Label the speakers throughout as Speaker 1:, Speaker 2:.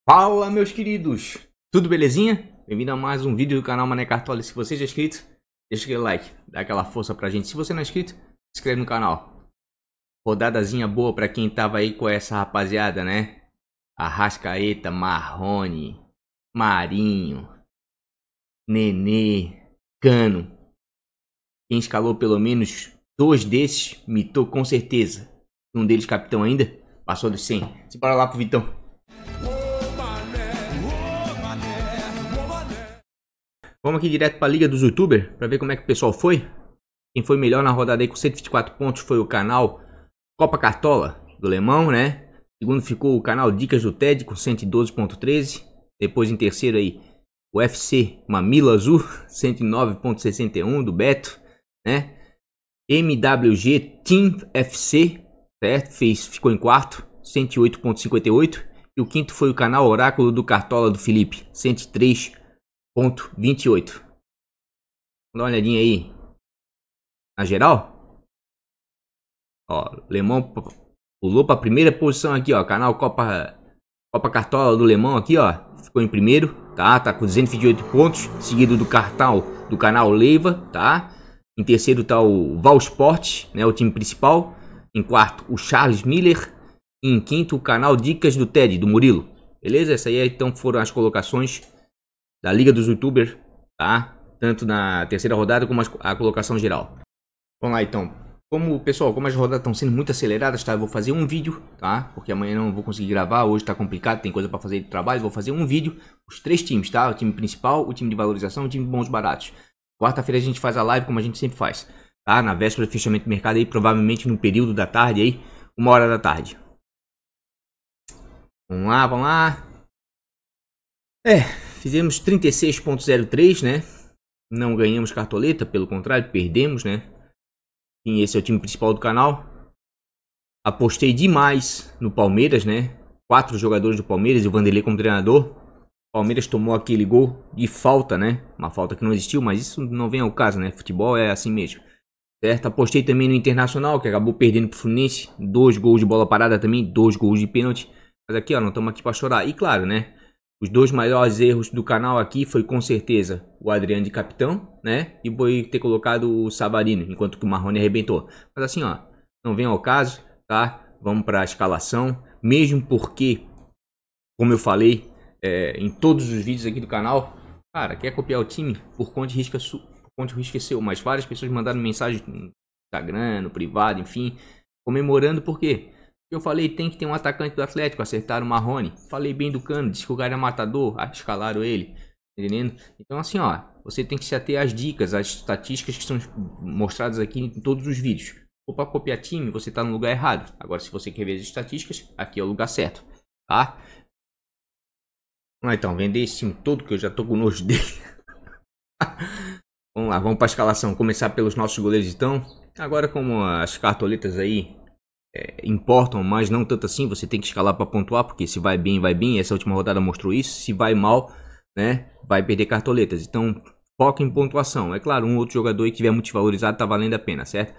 Speaker 1: Fala, meus queridos! Tudo belezinha? Bem-vindo a mais um vídeo do canal Mané Cartola. Se você já é inscrito, deixa aquele like, dá aquela força pra gente. Se você não é inscrito, se inscreve no canal. Rodadazinha boa pra quem tava aí com essa rapaziada, né? Arrascaeta, Marrone, Marinho, Nenê, Cano. Quem escalou pelo menos dois desses, mitou com certeza. Um deles capitão ainda, passou dos 100. Bora lá pro Vitão. Vamos aqui direto para a Liga dos Youtubers, para ver como é que o pessoal foi. Quem foi melhor na rodada aí com 124 pontos foi o canal Copa Cartola, do Lemão, né? Segundo ficou o canal Dicas do Ted, com 112.13. Depois em terceiro aí, o FC Mamilo Azul, 109.61, do Beto, né? MWG Team FC, certo? Ficou em quarto, 108.58. E o quinto foi o canal Oráculo do Cartola, do Felipe, 103.28. Vamos dar uma olhadinha aí na geral. Ó, Lemão pulou para a primeira posição aqui, ó. Canal Copa Cartola do Lemão aqui, ó. Ficou em primeiro, tá? Tá com 228 pontos. Seguido do canal Leiva, tá? Em terceiro tá o Valsport, né? O time principal. Em quarto, o Charles Miller. E em quinto, o canal Dicas do Ted, do Murilo. Beleza? Essa aí então foram as colocações da Liga dos Youtubers, tá? Tanto na terceira rodada como a colocação geral. Vamos lá então. Pessoal, como as rodadas estão sendo muito aceleradas, tá? Eu vou fazer um vídeo, tá? Porque amanhã não vou conseguir gravar, hoje tá complicado, tem coisa para fazer de trabalho. Vou fazer um vídeo, os três times, tá? O time principal, o time de valorização, o time de bons baratos. Quarta-feira a gente faz a live como a gente sempre faz, tá? Na véspera do fechamento do mercado aí, provavelmente no período da tarde aí, 1h da tarde. Vamos lá, vamos lá. Fizemos 36.03, né? Não ganhamos cartoleta, pelo contrário, perdemos, né? E esse é o time principal do canal. Apostei demais no Palmeiras, né? 4 jogadores do Palmeiras e o Vanderlei como treinador. O Palmeiras tomou aquele gol de falta, né? Uma falta que não existiu, mas isso não vem ao caso, né? Futebol é assim mesmo. Certo? Apostei também no Internacional, que acabou perdendo pro Fluminense. 2 gols de bola parada também, 2 gols de pênalti. Mas aqui, ó, não estamos aqui para chorar. E claro, né? Os dois maiores erros do canal aqui foi com certeza o Adriano de capitão, né? E foi ter colocado o Savarino, enquanto que o Marrone arrebentou. Mas assim, ó, não vem ao caso, tá? Vamos para a escalação. Mesmo porque, como eu falei em todos os vídeos aqui do canal, cara, quer copiar o time? Por conta de risco é seu. Mas várias pessoas mandaram mensagem no Instagram, no privado, enfim, comemorando por quê? Eu falei, tem que ter um atacante do Atlético, acertaram o Marrone. Falei bem do Cano, disse que o cara é matador, escalaram ele, entendendo? Então assim, ó, você tem que se ater às dicas, às estatísticas que são mostradas aqui em todos os vídeos. Ou para copiar time, você tá no lugar errado. Agora, se você quer ver as estatísticas, aqui é o lugar certo, tá? Vamos lá então, vender esse time todo que eu já tô com nojo dele. Vamos lá, vamos para a escalação. Começar pelos nossos goleiros então. Agora, como as cartoletas aí importam, mas não tanto assim, você tem que escalar para pontuar, porque se vai bem, vai bem. Essa última rodada mostrou isso. Se vai mal, né, vai perder cartoletas. Então, foca em pontuação. É claro, um outro jogador que tiver muito valorizado tá valendo a pena, certo?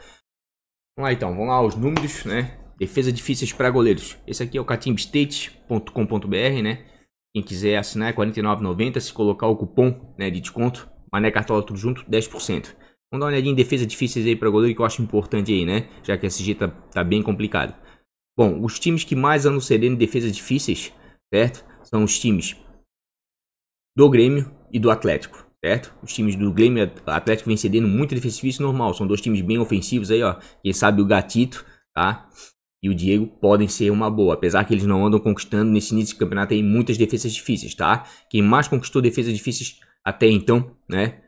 Speaker 1: Vamos lá então, vamos lá os números, né? Defesa difíceis para goleiros. Esse aqui é o catimbstate.com.br, né? Quem quiser assinar é R$ 49,90. Se colocar o cupom, né, de desconto, Mané Cartola tudo junto, 10%. Vamos dar uma olhadinha em defesa difíceis aí para goleiro, que eu acho importante aí, né? Já que a SG tá bem complicado. Bom, os times que mais andam cedendo em defesas difíceis, certo? São os times do Grêmio e do Atlético, certo? Os times do Grêmio e do Atlético vêm cedendo muita defesa difícil normal. São dois times bem ofensivos aí, ó. Quem sabe o Gatito, tá? E o Diego podem ser uma boa. Apesar que eles não andam conquistando nesse início de campeonato aí muitas defesas difíceis, tá? Quem mais conquistou defesas difíceis até então, né?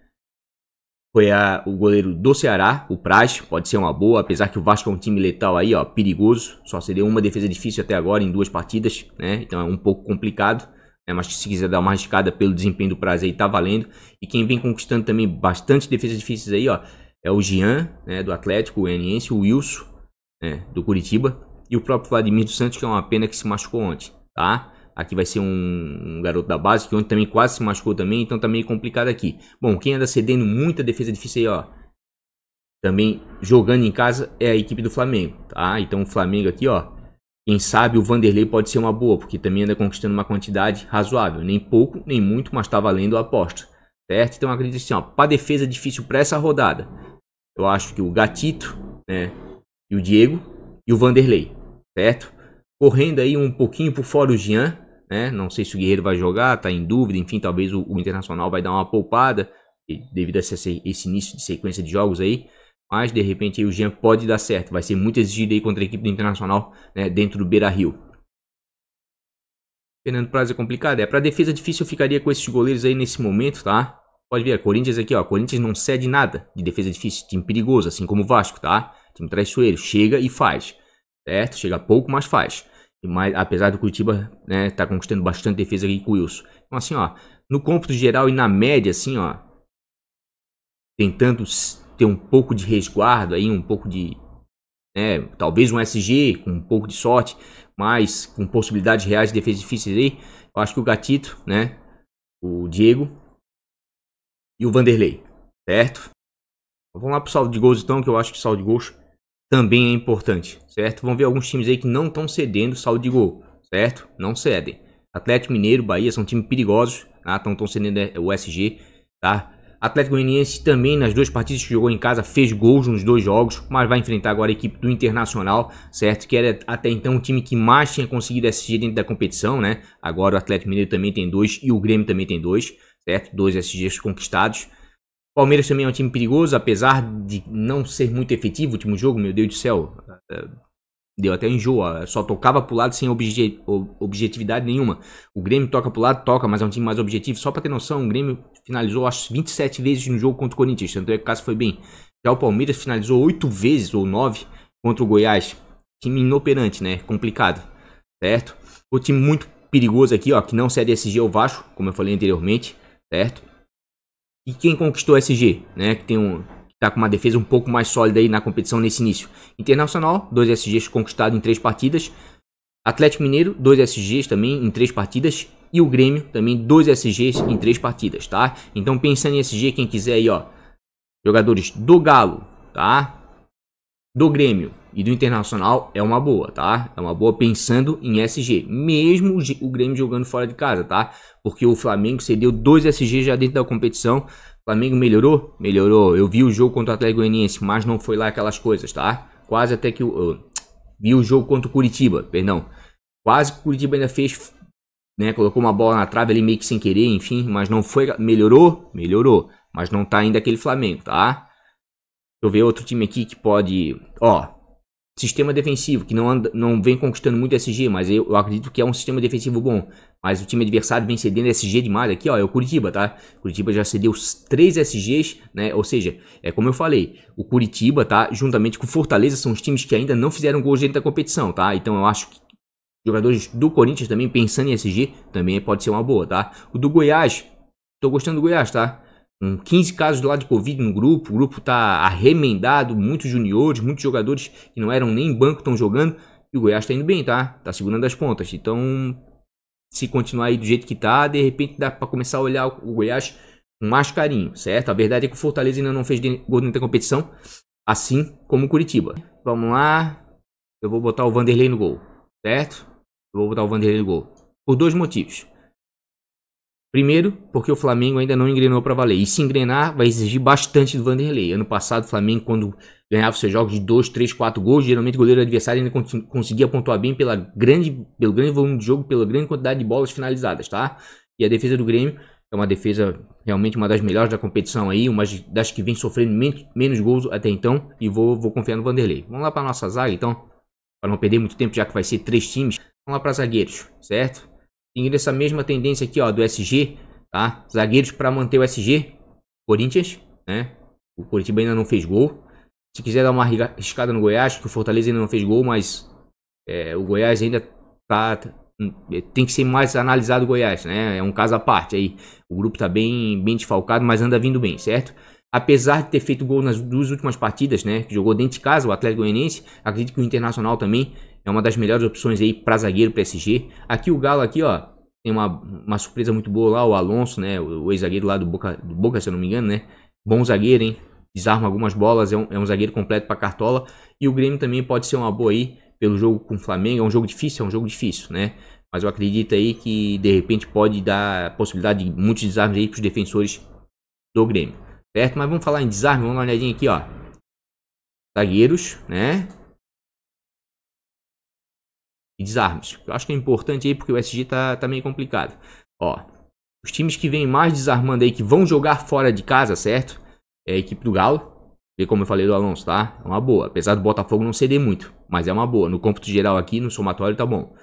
Speaker 1: Foi o goleiro do Ceará, o Praz, pode ser uma boa, apesar que o Vasco é um time letal aí, ó, perigoso. Só cedeu uma defesa difícil até agora em 2 partidas, né? Então é um pouco complicado, né? Mas se quiser dar uma arriscada pelo desempenho do Praz aí, tá valendo. E quem vem conquistando também bastante defesas difíceis aí, ó, é o Jean, né, do Atlético Goianiense, o Wilson, né, do Curitiba, e o próprio Vladimir dos Santos, que é uma pena que se machucou ontem, tá? Aqui vai ser um garoto da base, que ontem também quase se machucou também, então tá meio complicado aqui. Bom, quem anda cedendo muita defesa difícil aí, ó, também jogando em casa, é a equipe do Flamengo, tá? Então o Flamengo aqui, ó, Quem sabe o Vanderlei pode ser uma boa, porque também anda conquistando uma quantidade razoável. Nem pouco, nem muito, mas tá valendo a aposta. Certo? Então acredito assim, ó, pra defesa difícil para essa rodada. Eu acho que o Gatito, né, e o Diego e o Vanderlei, certo? Correndo aí um pouquinho por fora o Jean, né? Não sei se o Guerreiro vai jogar, tá em dúvida, enfim, talvez o Internacional vai dar uma poupada devido a esse início de sequência de jogos aí. Mas de repente aí o Jean pode dar certo, vai ser muito exigido aí contra a equipe do Internacional, né, dentro do Beira-Rio. Fernando Praz é complicado, para defesa difícil eu ficaria com esses goleiros aí nesse momento, tá? Pode ver, Corinthians aqui, ó, Corinthians não cede nada de defesa difícil, time perigoso, assim como o Vasco, tá? Time traiçoeiro, chega e faz, certo? Chega pouco, mas faz. E mais, apesar do Curitiba, né, tá conquistando bastante defesa aqui com o Wilson. Então assim, ó, no cômputo geral e na média, assim, ó, tentando ter um pouco de resguardo aí, um pouco de, né, talvez um SG com um pouco de sorte, mas com possibilidades reais de defesa difíceis aí, eu acho que o Gatito, né, o Diego e o Vanderlei, certo? Vamos lá pro saldo de gols então, que eu acho que o saldo de gols também é importante, certo? Vamos ver alguns times aí que não estão cedendo saldo de gol, certo? Não cedem. Atlético Mineiro, Bahia são times perigosos, tá? Estão cedendo o SG, tá? Atlético Goianiense também nas duas partidas que jogou em casa fez gols nos dois jogos, mas vai enfrentar agora a equipe do Internacional, certo? Que era até então o time que mais tinha conseguido SG dentro da competição, né? Agora o Atlético Mineiro também tem 2 e o Grêmio também tem 2, certo? 2 SGs conquistados. Palmeiras também é um time perigoso, apesar de não ser muito efetivo o último jogo, meu Deus do céu. Deu até enjoo, só tocava pro lado sem objetividade nenhuma. O Grêmio toca pro lado, toca, mas é um time mais objetivo. Só pra ter noção, o Grêmio finalizou acho 27 vezes no jogo contra o Corinthians, tanto é que o caso foi bem. Já o Palmeiras finalizou 8 vezes ou 9 contra o Goiás. Time inoperante, né? Complicado, certo? O time muito perigoso aqui, ó, que não cede SG é o Vasco, como eu falei anteriormente, certo? E quem conquistou o SG, né? Que tá com uma defesa um pouco mais sólida aí na competição nesse início. Internacional, 2 SGs conquistados em 3 partidas. Atlético Mineiro, 2 SGs também em 3 partidas. E o Grêmio também 2 SGs em 3 partidas, tá? Então pensando em SG, quem quiser aí, ó, jogadores do Galo, tá? Do Grêmio e do Internacional é uma boa, tá? É uma boa pensando em SG, mesmo o Grêmio jogando fora de casa, tá? Porque o Flamengo cedeu 2 SG já dentro da competição. O Flamengo melhorou? Melhorou. Eu vi o jogo contra o Atlético Goianiense, mas não foi lá aquelas coisas, tá? Quase até que vi o jogo contra o Curitiba, perdão. Quase que o Curitiba ainda fez, né? Colocou uma bola na trave ali meio que sem querer, enfim, mas não foi. Melhorou? Melhorou. Mas não tá ainda aquele Flamengo, tá? Deixa eu ver outro time aqui que pode... Ó, sistema defensivo, que não vem conquistando muito SG, mas eu acredito que é um sistema defensivo bom. Mas o time adversário vem cedendo SG demais aqui, ó, é o Curitiba, tá? O Curitiba já cedeu 3 SGs, né? Ou seja, é como eu falei, o Curitiba, tá? Juntamente com o Fortaleza, são os times que ainda não fizeram gols dentro da competição, tá? Então eu acho que jogadores do Corinthians também, pensando em SG, também pode ser uma boa, tá? O do Goiás, tô gostando do Goiás, tá? Com 15 casos do lado de Covid no grupo, o grupo tá arremendado, muitos juniores, muitos jogadores que não eram nem banco estão jogando, e o Goiás tá indo bem, tá? Tá segurando as pontas, então se continuar aí do jeito que tá, de repente dá pra começar a olhar o Goiás com mais carinho, certo? A verdade é que o Fortaleza ainda não fez gol dentro da competição, assim como o Curitiba. Vamos lá, eu vou botar o Vanderlei no gol, certo? Eu vou botar o Vanderlei no gol, por 2 motivos. Primeiro, porque o Flamengo ainda não engrenou para valer. E se engrenar, vai exigir bastante do Vanderlei. Ano passado, o Flamengo, quando ganhava seus jogos de 2, 3, 4 gols, geralmente o goleiro adversário ainda conseguia pontuar bem pelo grande volume de jogo, pela grande quantidade de bolas finalizadas, tá? E a defesa do Grêmio é uma defesa realmente uma das melhores da competição aí, uma das que vem sofrendo menos gols até então. E vou confiar no Vanderlei. Vamos lá para nossa zaga, então, para não perder muito tempo, já que vai ser 3 times. Vamos lá para zagueiros, certo? Seguindo essa mesma tendência aqui, ó, do SG, tá? Zagueiros para manter o SG. Corinthians, né? O Curitiba ainda não fez gol. Se quiser dar uma arriscada no Goiás, que o Fortaleza ainda não fez gol, mas o Goiás ainda tá... Tem que ser mais analisado o Goiás, né? É um caso à parte aí. O grupo tá bem desfalcado, mas anda vindo bem, certo? Apesar de ter feito gol nas 2 últimas partidas, né? Que jogou dentro de casa, o Atlético Goianiense. Acredito que o Internacional também é uma das melhores opções aí para zagueiro, para SG. Aqui o Galo, aqui, ó, tem uma surpresa muito boa lá, o Alonso, né? O ex-zagueiro lá do Boca, se eu não me engano, né? Bom zagueiro, hein? Desarma algumas bolas, é um zagueiro completo para cartola. E o Grêmio também pode ser uma boa aí, pelo jogo com o Flamengo. É um jogo difícil, né? Mas eu acredito aí que de repente pode dar a possibilidade de muitos desarmes aí para os defensores do Grêmio, certo? Mas vamos falar em desarme, vamos dar uma olhadinha aqui, ó. Zagueiros, né? E desarmes. Eu acho que é importante aí porque o SG tá meio complicado. Ó, os times que vêm mais desarmando aí, que vão jogar fora de casa, certo? É a equipe do Galo. E como eu falei do Alonso, tá? É uma boa. Apesar do Botafogo não ceder muito, mas é uma boa. No cômputo geral aqui, no somatório, tá bom,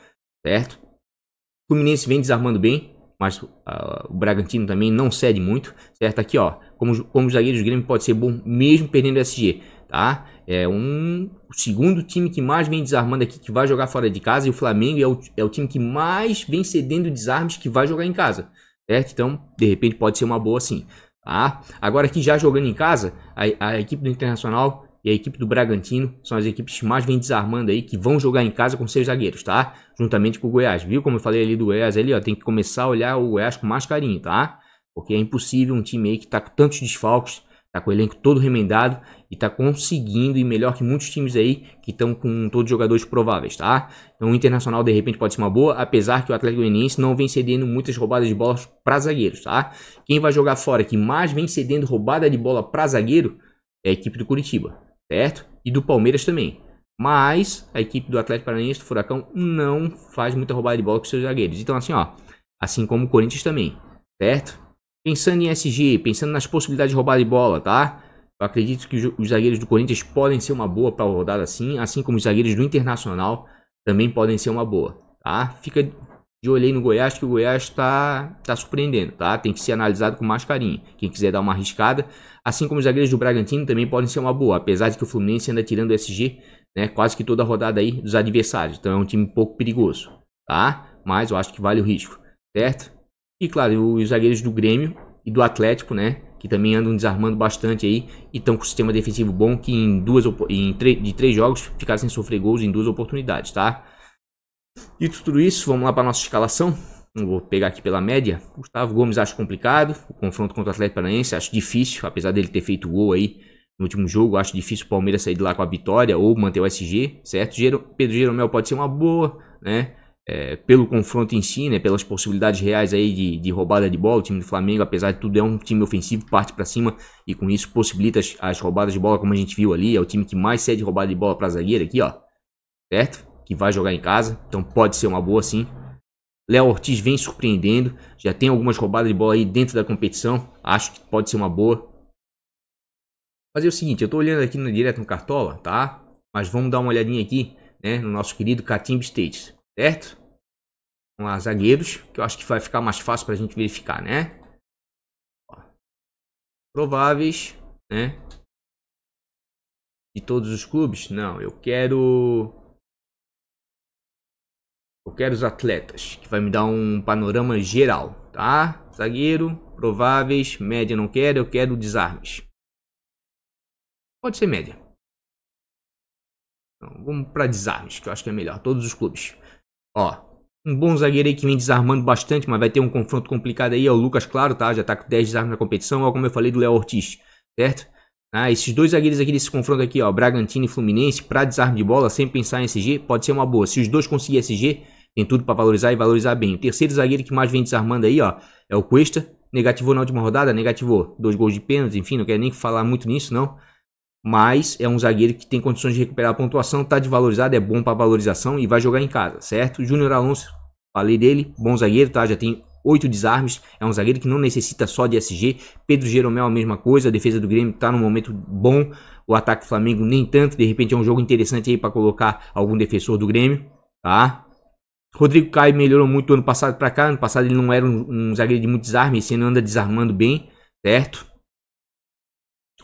Speaker 1: certo? O Fluminense vem desarmando bem, mas o Bragantino também não cede muito, certo? Aqui, ó, como os zagueiros do Grêmio pode ser bom mesmo perdendo o SG, tá? É o segundo time que mais vem desarmando aqui, que vai jogar fora de casa, e o Flamengo é o time que mais vem cedendo desarmes que vai jogar em casa, certo? Então, de repente, pode ser uma boa sim, tá? Agora aqui já jogando em casa, a equipe do Internacional e a equipe do Bragantino são as equipes que mais vem desarmando aí, que vão jogar em casa com seus zagueiros, tá? Juntamente com o Goiás, viu? Como eu falei ali do Goiás, ali, ó, tem que começar a olhar o Goiás com mais carinho, tá? Porque é impossível um time aí que tá com tantos desfalques, tá com o elenco todo remendado e tá conseguindo ir melhor que muitos times aí que estão com todos os jogadores prováveis, tá? Então o Internacional de repente pode ser uma boa, apesar que o Atlético Goianiense não vem cedendo muitas roubadas de bola para zagueiros, tá? Quem vai jogar fora que mais vem cedendo roubada de bola para zagueiro é a equipe do Curitiba, certo? E do Palmeiras também. Mas a equipe do Atlético Paranaense, do Furacão, não faz muita roubada de bola com seus zagueiros. Então assim, ó, assim como o Corinthians também, certo? Pensando em SG, pensando nas possibilidades de roubada de bola, tá? Eu acredito que os zagueiros do Corinthians podem ser uma boa para a rodada assim como os zagueiros do Internacional também podem ser uma boa, tá? Fica de olho aí no Goiás, que o Goiás tá surpreendendo, tá? Tem que ser analisado com mais carinho. Quem quiser dar uma arriscada, assim como os zagueiros do Bragantino também podem ser uma boa, apesar de que o Fluminense anda tirando o SG, né, quase que toda a rodada aí dos adversários. Então é um time um pouco perigoso, tá? Mas eu acho que vale o risco, certo? E claro, os zagueiros do Grêmio e do Atlético, né, que também andam desarmando bastante aí e estão com um sistema defensivo bom, que de 3 jogos ficaram sem sofrer gols em 2 oportunidades, tá? Dito tudo isso, vamos lá para nossa escalação. Eu vou pegar aqui pela média. Gustavo Gomes acho complicado. O confronto contra o Atlético Paranaense acho difícil, apesar dele ter feito gol aí no último jogo. Acho difícil o Palmeiras sair de lá com a vitória ou manter o SG, certo? Pedro Jeromel pode ser uma boa, né? Pelo confronto em si, né? Pelas possibilidades reais aí de roubada de bola. O time do Flamengo, apesar de tudo, é um time ofensivo, parte para cima e com isso possibilita as roubadas de bola, como a gente viu ali. É o time que mais cede roubada de bola para zagueiro aqui, ó, certo? Que vai jogar em casa, então pode ser uma boa sim. Léo Ortiz vem surpreendendo, já tem algumas roubadas de bola aí dentro da competição, acho que pode ser uma boa. Fazer o seguinte, eu tô olhando aqui direto no Cartola, tá? Mas vamos dar uma olhadinha aqui, né, no nosso querido Catimba State, certo? Vamos lá, zagueiros, que eu acho que vai ficar mais fácil pra gente verificar, né? Ó, prováveis, né? De todos os clubes? Não, eu quero os atletas, que vai me dar um panorama geral, tá? Zagueiro, prováveis, média não quero, eu quero desarmes. Pode ser média. Então, vamos para desarmes, que eu acho que é melhor, todos os clubes. Ó, um bom zagueiro aí que vem desarmando bastante, mas vai ter um confronto complicado aí, é o Lucas Claro, tá? Já tá com 10 desarmes na competição, ó, como eu falei do Léo Ortiz, certo? Esses dois zagueiros aqui desse confronto aqui, ó, Bragantino e Fluminense, para desarme de bola, sem pensar em SG, pode ser uma boa. Se os dois conseguirem SG, tem tudo para valorizar e valorizar bem. O terceiro zagueiro que mais vem desarmando aí, ó, é o Cuesta. Negativou na última rodada, negativou 2 gols de pênalti, enfim, não quero nem falar muito nisso, não. Mas é um zagueiro que tem condições de recuperar a pontuação, tá desvalorizado, é bom para valorização e vai jogar em casa, certo? Júnior Alonso, falei dele, bom zagueiro, tá? Já tem 8 desarmes, é um zagueiro que não necessita só de SG. Pedro Jeromel a mesma coisa, a defesa do Grêmio tá num momento bom, o ataque do Flamengo nem tanto, de repente é um jogo interessante aí para colocar algum defensor do Grêmio, tá? Rodrigo Caio melhorou muito do ano passado para cá, ano passado ele não era um zagueiro de muito desarme, esse ano anda desarmando bem, certo?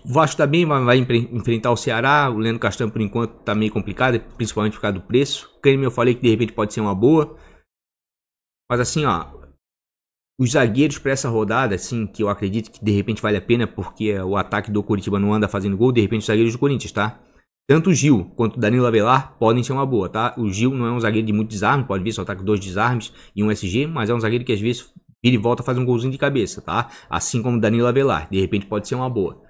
Speaker 1: O Vasco tá bem, vai enfrentar o Ceará, o Leandro Castanho por enquanto tá meio complicado, principalmente por causa do preço. O Grêmio eu falei que de repente pode ser uma boa, mas assim, ó, os zagueiros para essa rodada, assim, que eu acredito que de repente vale a pena, porque o ataque do Curitiba não anda fazendo gol, de repente os zagueiros do Corinthians, tá? Tanto o Gil quanto o Danilo Avelar podem ser uma boa, tá? O Gil não é um zagueiro de muito desarme, pode ver, só tá com 2 desarmes e um SG, mas é um zagueiro que às vezes vira e volta faz um golzinho de cabeça, tá? Assim como o Danilo Avelar, de repente pode ser uma boa,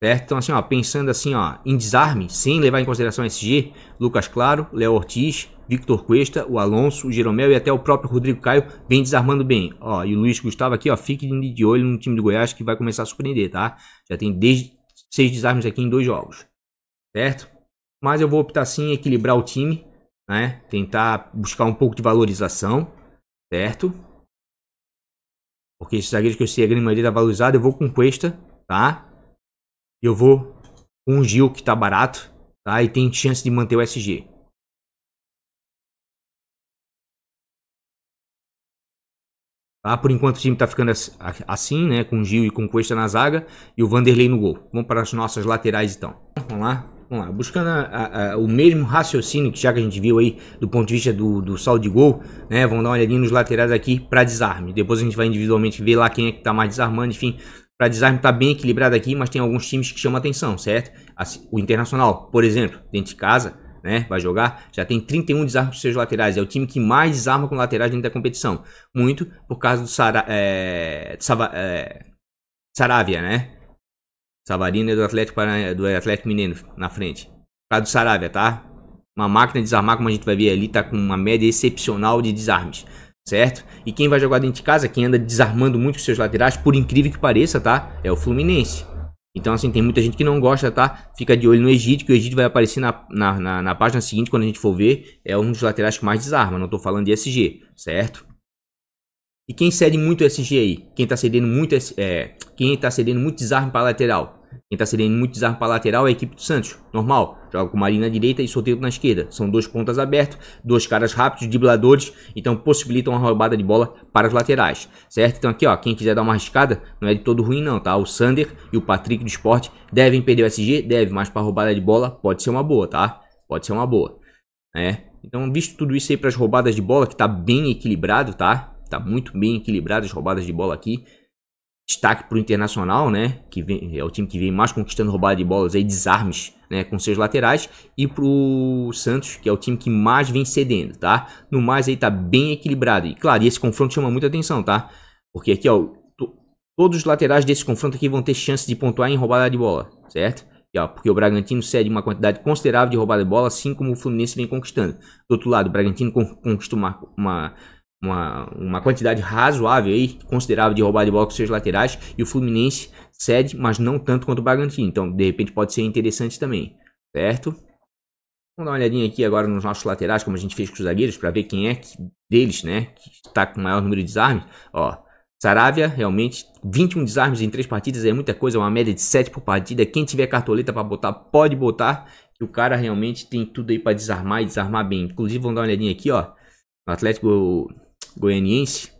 Speaker 1: certo? Então assim, ó, pensando assim, ó, em desarme, sem levar em consideração SG, Lucas Claro, Léo Ortiz, Victor Cuesta, o Alonso, o Jeromel e até o próprio Rodrigo Caio vem desarmando bem. Ó, e o Luiz Gustavo aqui, ó, fique de olho no time do Goiás que vai começar a surpreender, tá? Já tem desde 6 desarmes aqui em 2 jogos, certo? Mas eu vou optar sim em equilibrar o time, né? Tentar buscar um pouco de valorização, certo? Porque esses zagueiros que eu sei a grande maioria tá valorizado, eu vou com Cuesta, tá? Eu vou com o Gil, que tá barato, tá? E tem chance de manter o SG. Tá? Por enquanto o time tá ficando assim, né? Com o Gil e com o Cuesta na zaga e o Vanderlei no gol. Vamos para as nossas laterais então. Vamos lá. Vamos lá, buscando o mesmo raciocínio que já que a gente viu aí do ponto de vista do saldo de gol, né? Vamos dar uma olhadinha nos laterais aqui para desarme. Depois a gente vai individualmente ver lá quem é que tá mais desarmando, enfim. Para desarme tá bem equilibrado aqui, mas tem alguns times que chamam atenção, certo? Assim, o Internacional, por exemplo, dentro de casa, né? Vai jogar, já tem 31 desarmes dos seus laterais. É o time que mais desarma com laterais dentro da competição. Muito por causa do Saravia, né? Savarino é do Atlético Mineiro na frente. Por causa do Saravia, tá? Uma máquina de desarmar, como a gente vai ver ali, tá com uma média excepcional de desarmes, certo? E quem vai jogar dentro de casa, quem anda desarmando muito com seus laterais, por incrível que pareça, tá? É o Fluminense. Então, assim, tem muita gente que não gosta, tá? Fica de olho no Egídio, que o Egídio vai aparecer na página seguinte, quando a gente for ver. É um dos laterais que mais desarma, não tô falando de SG, certo? E quem cede muito SG aí? Quem tá cedendo muito desarme para lateral? Quem tá cedendo muito desarme para lateral é a equipe do Santos. Normal. Joga com o Marinho na direita e Soteldo na esquerda. São 2 pontas abertos, 2 caras rápidos, dribladores. Então possibilitam uma roubada de bola para os laterais. Certo? Então aqui, ó, quem quiser dar uma arriscada, não é de todo ruim não, tá? O Sander e o Patrick do Sport devem perder o SG? Deve, mas para roubada de bola pode ser uma boa, tá? Pode ser uma boa. Então, visto tudo isso aí para as roubadas de bola, que tá bem equilibrado, tá? Tá muito bem equilibrado as roubadas de bola aqui. Destaque para o Internacional, né? Que é o time que vem mais conquistando roubada de bolas aí, desarmes, né? Com seus laterais. E para o Santos, que é o time que mais vem cedendo, tá? No mais aí tá bem equilibrado. E claro, esse confronto chama muita atenção, tá? Porque aqui, ó, todos os laterais desse confronto aqui vão ter chance de pontuar em roubada de bola, certo? E, ó, porque o Bragantino cede uma quantidade considerável de roubada de bola, assim como o Fluminense vem conquistando. Do outro lado, o Bragantino conquista uma quantidade razoável aí, considerável de roubada de bola com seus laterais, e o Fluminense cede, mas não tanto quanto o Bragantino. Então, de repente, pode ser interessante também, certo? Vamos dar uma olhadinha aqui agora nos nossos laterais, como a gente fez com os zagueiros, para ver quem é deles, né, que está com o maior número de desarmes. Ó, Saravia, realmente, 21 desarmes em 3 partidas é muita coisa, uma média de 7 por partida. Quem tiver cartoleta para botar, pode botar, que o cara realmente tem tudo aí para desarmar e desarmar bem. Inclusive, vamos dar uma olhadinha aqui, ó, o Atlético Goianiense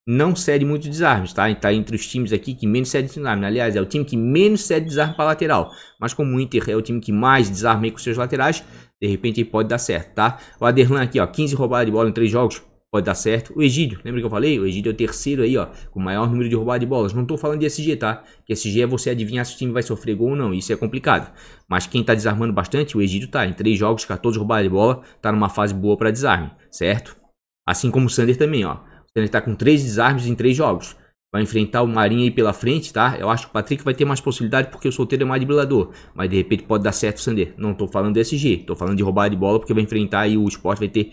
Speaker 1: não cede muito desarmes, tá? Tá entre os times aqui que menos cede desarme. Aliás, é o time que menos cede desarme para lateral. Mas como o Inter é o time que mais desarma aí com seus laterais, de repente pode dar certo, tá? O Aderlan aqui, ó, 15 roubadas de bola em 3 jogos, pode dar certo. O Egídio, lembra que eu falei? O Egídio é o terceiro aí, ó, com o maior número de roubadas de bolas. Não tô falando de SG, tá? Que SG é você adivinhar se o time vai sofrer gol ou não. Isso é complicado. Mas quem tá desarmando bastante, o Egídio tá. Em 3 jogos, 14 roubadas de bola, tá numa fase boa para desarme, certo? Assim como o Sander também, ó. O Sander tá com 3 desarmes em 3 jogos. Vai enfrentar o Marinho aí pela frente, tá? Eu acho que o Patrick vai ter mais possibilidade porque o Soteldo é mais driblador. Mas de repente pode dar certo o Sander. Não tô falando do SG, tô falando de roubada de bola porque vai enfrentar aí o Sport, vai ter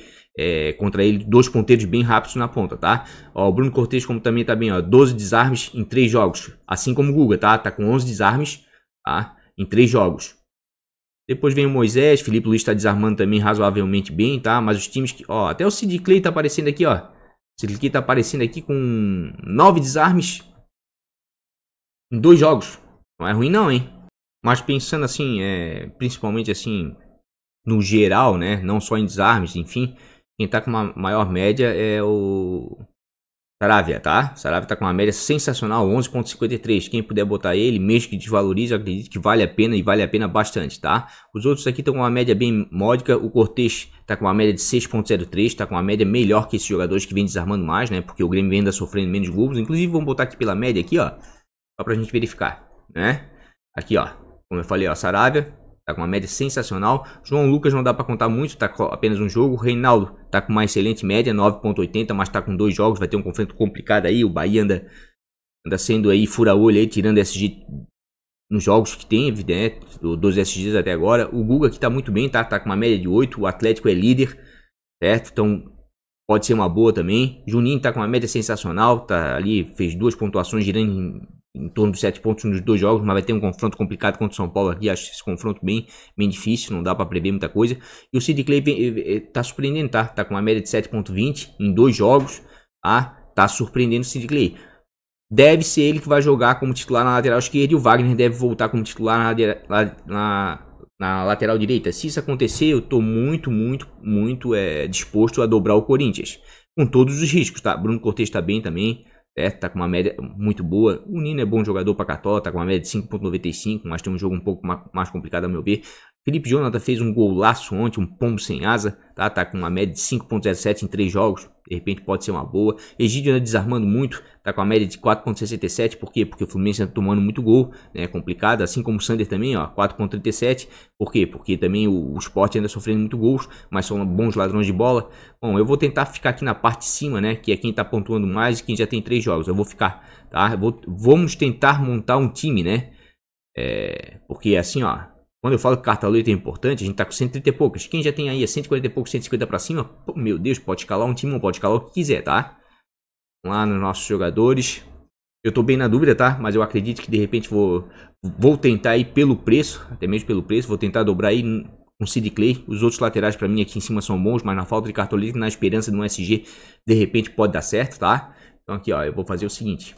Speaker 1: contra ele 2 ponteiros bem rápidos na ponta, tá? Ó, o Bruno Cortez como também tá bem, ó. 12 desarmes em 3 jogos. Assim como o Guga, tá? Tá com 11 desarmes, tá? Em 3 jogos. Depois vem o Moisés, Felipe Luiz tá desarmando também razoavelmente bem, tá? Mas os times que... Ó, até o Sid Clay tá aparecendo aqui, ó. O Sid Clay tá aparecendo aqui com 9 desarmes em 2 jogos. Não é ruim não, hein? Mas pensando assim, principalmente assim, no geral, né? Não só em desarmes, enfim. Quem tá com uma maior média é o Saravia, tá? Saravia tá com uma média sensacional, 11.53. Quem puder botar ele, mesmo que desvalorize, eu acredito que vale a pena e vale a pena bastante, tá? Os outros aqui estão com uma média bem módica. O Cortez tá com uma média de 6.03, tá com uma média melhor que esses jogadores que vêm desarmando mais, né? Porque o Grêmio vem ainda sofrendo menos gols. Inclusive, vamos botar aqui pela média aqui, ó, só pra gente verificar, né? Aqui, ó, como eu falei, ó, Saravia tá com uma média sensacional. João Lucas não dá para contar muito, tá com apenas um jogo. Reinaldo tá com uma excelente média, 9.80, mas tá com 2 jogos, vai ter um confronto complicado aí. O Bahia anda sendo aí fura-olho aí, tirando SG nos jogos que tem, né, 12 SGs até agora. O Guga aqui tá muito bem, tá com uma média de 8, o Atlético é líder, certo? Então pode ser uma boa também. Juninho tá com uma média sensacional, tá ali, fez 2 pontuações girando em torno dos 7 pontos nos 2 jogos, mas vai ter um confronto complicado contra o São Paulo aqui, acho esse confronto bem difícil, não dá para prever muita coisa. E o Sid Clay tá surpreendendo, tá com uma média de 7.20 em 2 jogos, tá surpreendendo o Sid Clay. Deve ser ele que vai jogar como titular na lateral esquerda e o Wagner deve voltar como titular na lateral direita. Se isso acontecer, eu tô muito disposto a dobrar o Corinthians, com todos os riscos, tá? Bruno Cortez tá bem também, tá com uma média muito boa. O Nino é bom jogador pra Cartola, tá com uma média de 5.95, mas tem um jogo um pouco mais complicado a meu ver. Felipe Jonathan fez um golaço ontem, um pombo sem asa, tá com uma média de 5.07 em 3 jogos, de repente pode ser uma boa. Egídio anda desarmando muito, tá com a média de 4.67, por quê? Porque o Fluminense anda tomando muito gol, né, complicado, assim como o Sander também, 4.37, por quê? Porque também o Sport anda sofrendo muito gols, mas são bons ladrões de bola. Bom, eu vou tentar ficar aqui na parte de cima, né, que é quem tá pontuando mais e quem já tem 3 jogos, eu vou ficar, tá? Vamos tentar montar um time, né, porque assim, quando eu falo que cartoleta é importante, a gente tá com 130 e poucas. Quem já tem aí 140 e poucos, 150 pra cima, pô, meu Deus, pode escalar um time, pode escalar o que quiser, tá? Vamos lá nos nossos jogadores. Eu tô bem na dúvida, tá? Mas eu acredito que de repente vou tentar ir pelo preço, até mesmo pelo preço, vou tentar dobrar aí com Sid Clay. Os outros laterais pra mim aqui em cima são bons, mas na falta de cartoleta, na esperança de um SG, de repente pode dar certo, tá? Então aqui, eu vou fazer o seguinte.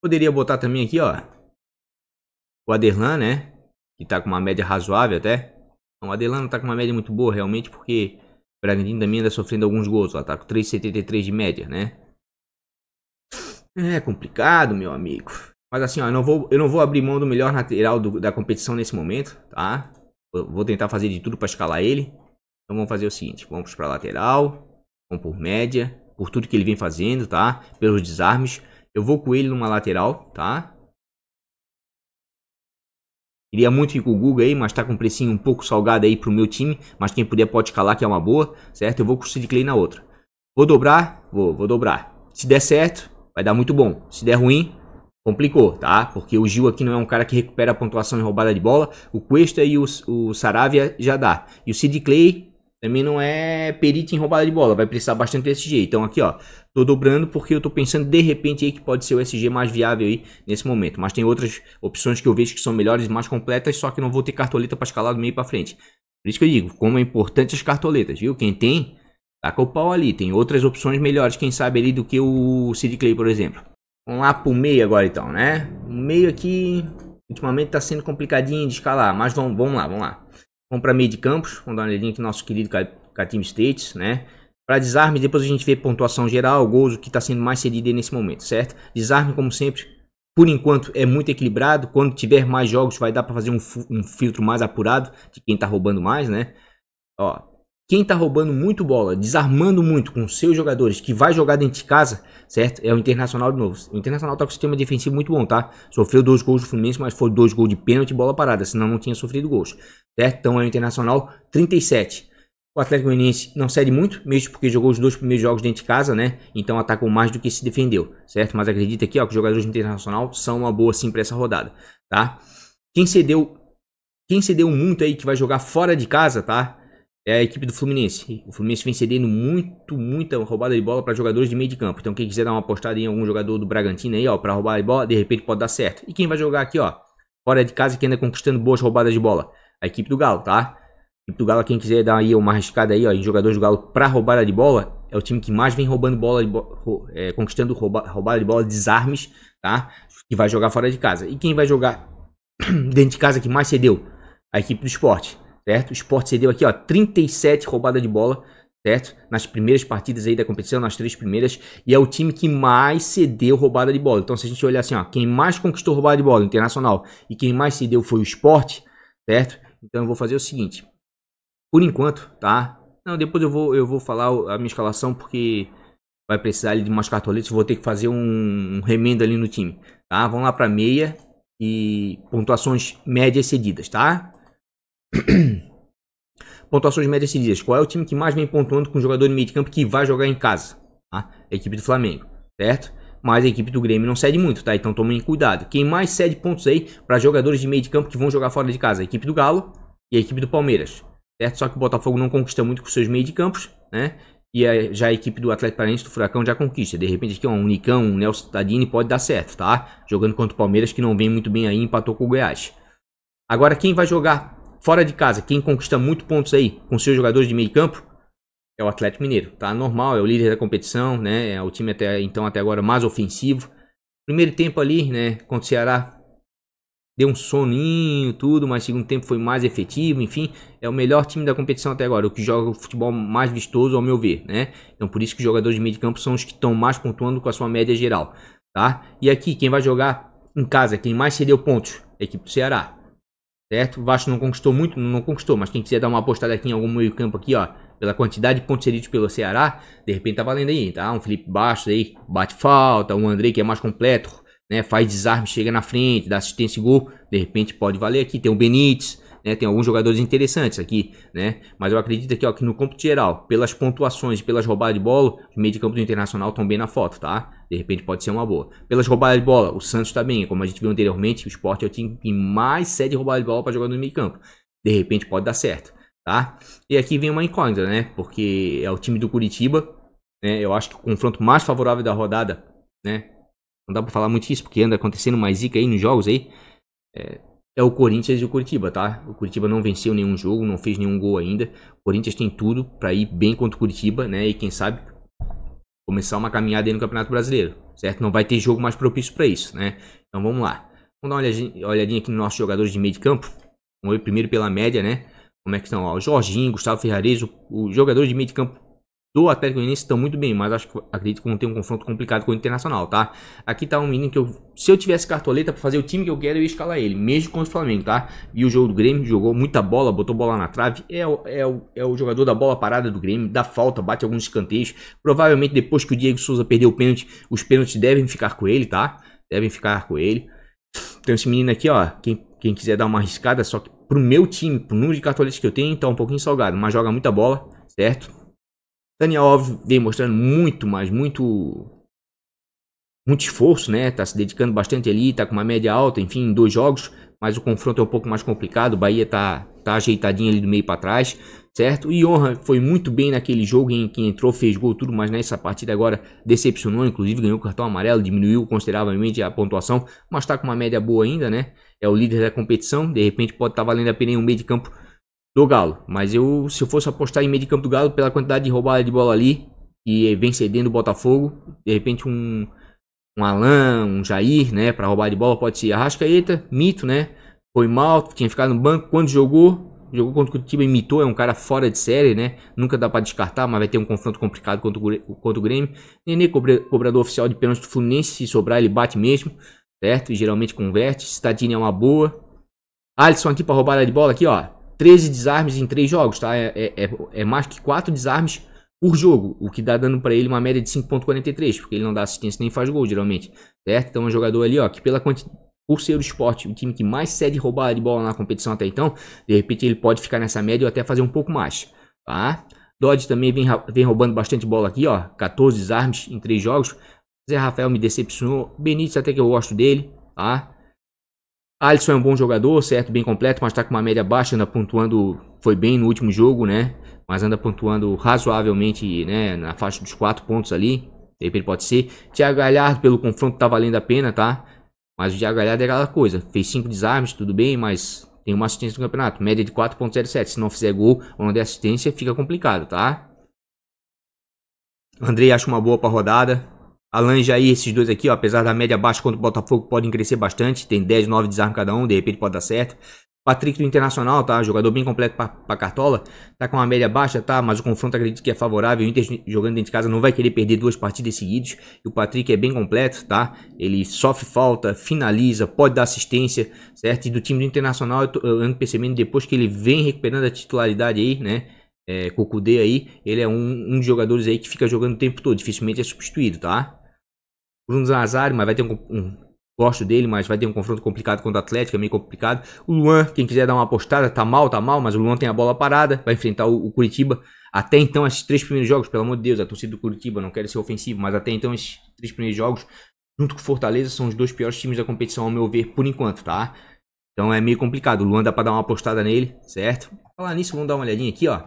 Speaker 1: Poderia botar também aqui, o Aderlan, né? Que tá com uma média razoável até. Então, o Aderlan não tá com uma média muito boa, realmente, porque o Bragantino também anda sofrendo alguns gols. Tá com 3,73 de média, né? É complicado, meu amigo. Mas assim, eu não vou abrir mão do melhor lateral da competição nesse momento, tá? Eu vou tentar fazer de tudo para escalar ele. Então vamos fazer o seguinte, vamos para lateral, vamos por média, por tudo que ele vem fazendo, tá? Pelos desarmes. Eu vou com ele numa lateral, tá? Queria muito ir com o Guga aí, mas tá com um precinho um pouco salgado aí pro meu time. Mas quem puder pode escalar, que é uma boa, certo? Eu vou com o Sid Clay na outra. Vou dobrar? Vou dobrar. Se der certo, vai dar muito bom. Se der ruim, complicou, tá? Porque o Gil aqui não é um cara que recupera a pontuação em roubada de bola. O Cuesta e o Saravia já dá. E o Sid Clay também não é perito em roubada de bola. Vai precisar bastante do SG. Então aqui, tô dobrando porque eu tô pensando de repente aí que pode ser o SG mais viável aí nesse momento. Mas tem outras opções que eu vejo que são melhores e mais completas, só que não vou ter cartoleta para escalar do meio para frente. Por isso que eu digo, como é importante as cartoletas, viu? Quem tem, taca o pau ali. Tem outras opções melhores, quem sabe ali, do que o Sid Clay, por exemplo. Vamos lá pro meio agora então, né? O meio aqui, ultimamente tá sendo complicadinho de escalar, mas vamos lá. Vamos para meio de campos, vamos dar uma olhadinha aqui no nosso querido Team States, né? Para desarme, depois a gente vê pontuação geral, gols, o que está sendo mais cedido aí nesse momento, certo? Desarme, como sempre, por enquanto é muito equilibrado. Quando tiver mais jogos, vai dar para fazer um filtro mais apurado de quem está roubando mais, né? Quem está roubando muito bola, desarmando muito com seus jogadores, que vai jogar dentro de casa, certo? É o Internacional de novo. O Internacional tá com um sistema defensivo muito bom, tá? Sofreu 2 gols do Fluminense, mas foi 2 gols de pênalti e bola parada, senão não tinha sofrido gols, certo? Então é o Internacional 37. O Atlético Goianiense não cede muito, mesmo porque jogou os 2 primeiros jogos dentro de casa, né? Então atacou mais do que se defendeu, certo? Mas acredita aqui, que os jogadores do Internacional são uma boa sim para essa rodada, tá? Quem cedeu muito aí, que vai jogar fora de casa, tá? É a equipe do Fluminense. O Fluminense vem cedendo muita roubada de bola para jogadores de meio de campo. Então quem quiser dar uma apostada em algum jogador do Bragantino aí, para roubar de bola, de repente pode dar certo. E quem vai jogar aqui, fora de casa, que anda conquistando boas roubadas de bola? A equipe do Galo, tá? A equipe do Galo, quem quiser dar aí uma arriscada aí, em jogadores do Galo para roubada de bola, é o time que mais vem roubando bola, conquistando roubada de bola, desarmes, tá? Que vai jogar fora de casa. E quem vai jogar dentro de casa que mais cedeu? A equipe do Sport. Certo? O Sport cedeu aqui, 37 roubadas de bola, certo? Nas primeiras partidas aí da competição, nas 3 primeiras, e é o time que mais cedeu roubada de bola. Então, se a gente olhar assim, quem mais conquistou roubada de bola, Internacional, e quem mais cedeu foi o Sport, certo? Então, eu vou fazer o seguinte, por enquanto, tá? Não, depois eu vou falar a minha escalação, porque vai precisar ali de umas cartoletas, vou ter que fazer um remendo ali no time, tá? Vamos lá para meia e pontuações médias cedidas, tá? Pontuações médias cedidas. Qual é o time que mais vem pontuando com o jogador de meio de campo que vai jogar em casa? Tá? A equipe do Flamengo, certo? mas a equipe do Grêmio não cede muito, tá? Então tomem cuidado. Quem mais cede pontos aí para jogadores de meio de campo que vão jogar fora de casa? A equipe do Galo e a equipe do Palmeiras, certo? Só que o Botafogo não conquista muito com seus meio de campos, né? E já a equipe do Atlético Paranaense, do Furacão, já conquista. De repente aqui, ó, um Nicão, um Nelson Tadini pode dar certo, tá? Jogando contra o Palmeiras, que não vem muito bem aí, empatou com o Goiás. Agora, quem vai jogar fora de casa, quem conquista muito pontos aí com seus jogadores de meio de campo, é o Atlético Mineiro, tá? Normal, é o líder da competição, né? É o time até agora mais ofensivo. Primeiro tempo ali, né, contra o Ceará, deu um soninho, tudo, mas segundo tempo foi mais efetivo, enfim, é o melhor time da competição até agora, o que joga o futebol mais vistoso ao meu ver, né? Então por isso que os jogadores de meio de campo são os que estão mais pontuando com a sua média geral, tá? E aqui, quem vai jogar em casa, quem mais cedeu pontos, é a equipe do Ceará, certo? O Vasco não conquistou muito, não conquistou, mas quem quiser dar uma apostada aqui em algum meio campo aqui, ó, pela quantidade de pontos cedidos pelo Ceará, de repente tá valendo aí, tá? Um Felipe Bastos aí, bate falta, um Andrei que é mais completo, né? Faz desarme, chega na frente, dá assistência e gol, de repente pode valer aqui. Tem o Benítez, né? Tem alguns jogadores interessantes aqui, né? Mas eu acredito aqui, ó, que no campo geral, pelas pontuações e pelas roubadas de bola, os meio de campo do Internacional estão bem na foto, tá? De repente pode ser uma boa. Pelas roubadas de bola, o Santos tá bem, como a gente viu anteriormente, o Sport é o time que mais cede roubada de bola para jogar no meio campo. De repente pode dar certo, tá? E aqui vem uma incógnita, né? Porque é o time do Curitiba, né? Eu acho que o confronto mais favorável da rodada, né? Não dá pra falar muito isso, porque anda acontecendo mais zica aí nos jogos aí. É o Corinthians e o Curitiba, tá? O Curitiba não venceu nenhum jogo, não fez nenhum gol ainda. O Corinthians tem tudo pra ir bem contra o Curitiba, né? E quem sabe começar uma caminhada aí no Campeonato Brasileiro, certo? Não vai ter jogo mais propício pra isso, né? Então vamos lá. Vamos dar uma olhadinha aqui nos nossos jogadores de meio de campo. Vamos ver primeiro pela média, né? Como é que estão? Ó, o Jorginho, Gustavo Ferrares, os jogadores de meio de campo do Atlético Goianiense estão muito bem, mas acredito que vão ter um confronto complicado com o Internacional, tá? Aqui tá um menino que se eu tivesse cartoleta pra fazer o time que eu quero, eu ia escalar ele, mesmo contra o Flamengo, tá? E o jogo do Grêmio, jogou muita bola, botou bola na trave, é o jogador da bola parada do Grêmio, dá falta, bate alguns escanteios. Provavelmente depois que o Diego Souza perdeu o pênalti, os pênaltis devem ficar com ele, tá? Devem ficar com ele. Então esse menino aqui, ó, quem quiser dar uma arriscada, só que pro meu time, pro número de cartoletas que eu tenho, tá um pouquinho salgado, mas joga muita bola, certo? Daniel Alves vem mostrando muito esforço, né? Tá se dedicando bastante ali, tá com uma média alta, enfim, em 2 jogos, mas o confronto é um pouco mais complicado. O Bahia tá ajeitadinho ali do meio para trás, certo? O Johan foi muito bem naquele jogo em que entrou, fez gol, tudo, mas nessa partida agora decepcionou, inclusive ganhou o cartão amarelo, diminuiu consideravelmente a pontuação, mas tá com uma média boa ainda, né? É o líder da competição, de repente pode estar valendo a pena em um meio de campo do Galo, mas se eu fosse apostar em meio de campo do Galo, pela quantidade de roubada de bola ali, e vem cedendo o Botafogo, de repente um Alan, um Jair, né, para roubar de bola, pode ser Arrascaeta, mito, né, foi mal, tinha ficado no banco, quando jogou contra o Curitiba, imitou, é um cara fora de série, né, nunca dá para descartar, mas vai ter um confronto complicado contra o Grêmio. Nenê, cobrador oficial de pênalti do Fluminense, se sobrar ele bate mesmo, certo, e geralmente converte. Stadini é uma boa. Alisson aqui para roubada de bola, aqui ó, 13 desarmes em 3 jogos, tá? É mais que 4 desarmes por jogo, o que dá dando para ele uma média de 5.43, porque ele não dá assistência nem faz gol, geralmente, certo? Então é um jogador ali, ó, que por ser o Sport, o time que mais cede roubada de bola na competição até então, de repente ele pode ficar nessa média ou até fazer um pouco mais, tá? Dodge também vem roubando bastante bola aqui, ó, 14 desarmes em 3 jogos. Zé Rafael me decepcionou, Benítez até que eu gosto dele, tá? Alisson é um bom jogador, certo? Bem completo, mas tá com uma média baixa, anda pontuando, foi bem no último jogo, né? Mas anda pontuando razoavelmente, né? Na faixa dos 4 pontos ali. De repente pode ser. Thiago Galhardo, pelo confronto, tá valendo a pena, tá? Mas o Thiago Galhardo é aquela coisa. Fez 5 desarmes, tudo bem, mas tem uma assistência no campeonato. Média de 4.07. Se não fizer gol ou não der assistência, fica complicado, tá? O Andrei acha uma boa pra rodada. Alan e Jair, esses dois aqui, ó, apesar da média baixa contra o Botafogo, podem crescer bastante. Tem 10, 9 desarmes cada um, de repente pode dar certo. Patrick do Internacional, tá? Jogador bem completo pra Cartola. Tá com uma média baixa, tá? Mas o confronto acredito que é favorável. O Inter jogando dentro de casa não vai querer perder 2 partidas seguidas. E o Patrick é bem completo, tá? Ele sofre falta, finaliza, pode dar assistência, certo? E do time do Internacional eu ando percebendo depois que ele vem recuperando a titularidade aí, né? Com o Kudê aí, ele é um dos jogadores aí que fica jogando o tempo todo. Dificilmente é substituído, tá? Bruno Nazário, mas vai ter um Gosto dele, mas vai ter um confronto complicado contra o Atlético, é meio complicado. O Luan, quem quiser dar uma apostada, tá mal, mas o Luan tem a bola parada, vai enfrentar o Curitiba. Até então, esses 3 primeiros jogos, pelo amor de Deus, a torcida do Curitiba, não quero ser ofensivo, mas até então, esses 3 primeiros jogos, junto com o Fortaleza, são os 2 piores times da competição, ao meu ver, por enquanto, tá? Então é meio complicado. O Luan dá pra dar uma apostada nele, certo? Falar nisso, vamos dar uma olhadinha aqui, ó.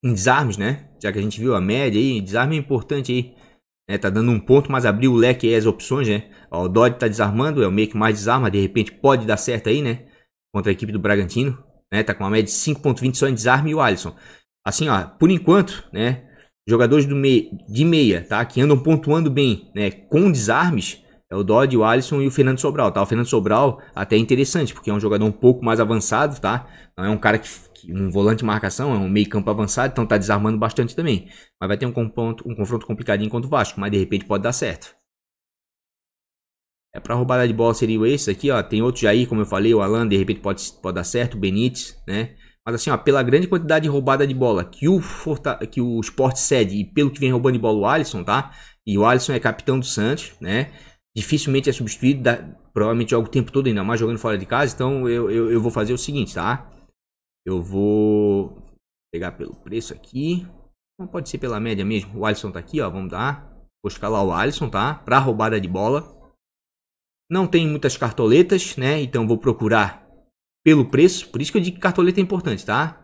Speaker 1: Em desarmes, né? Já que a gente viu a média aí, desarme é importante aí. Tá dando um ponto, mas abriu o leque aí as opções, né? Ó, o Dodge tá desarmando, é o meio que mais desarma, de repente pode dar certo aí, né? Contra a equipe do Bragantino, né? Tá com uma média de 5.20 só em desarme e o Alisson. Assim, ó, por enquanto, né? Jogadores de meia, tá? Que andam pontuando bem, né? Com desarmes, é o Dodge, o Alisson e o Fernando Sobral, tá? O Fernando Sobral até é interessante, porque é um jogador um pouco mais avançado, tá? Não é um cara que um volante de marcação, é um meio campo avançado, então tá desarmando bastante também. Mas vai ter um confronto complicadinho contra o Vasco, mas de repente pode dar certo. Pra roubada de bola seria esse aqui, ó. Tem outro Jair, como eu falei, o Alan, de repente pode dar certo, o Benítez, né? Mas assim, ó, pela grande quantidade de roubada de bola que o Sport cede e pelo que vem roubando de bola o Alisson, tá? E o Alisson é capitão do Santos, né? Dificilmente é substituído, provavelmente joga o tempo todo, ainda mais jogando fora de casa. Então eu vou fazer o seguinte, tá? Eu vou pegar pelo preço aqui. Não pode ser pela média mesmo. O Alisson tá aqui, ó. Vamos dar. Vou escalar o Alisson, tá? Pra roubada de bola. Não tem muitas cartoletas, né? Então vou procurar pelo preço. Por isso que eu digo que cartoleta é importante, tá?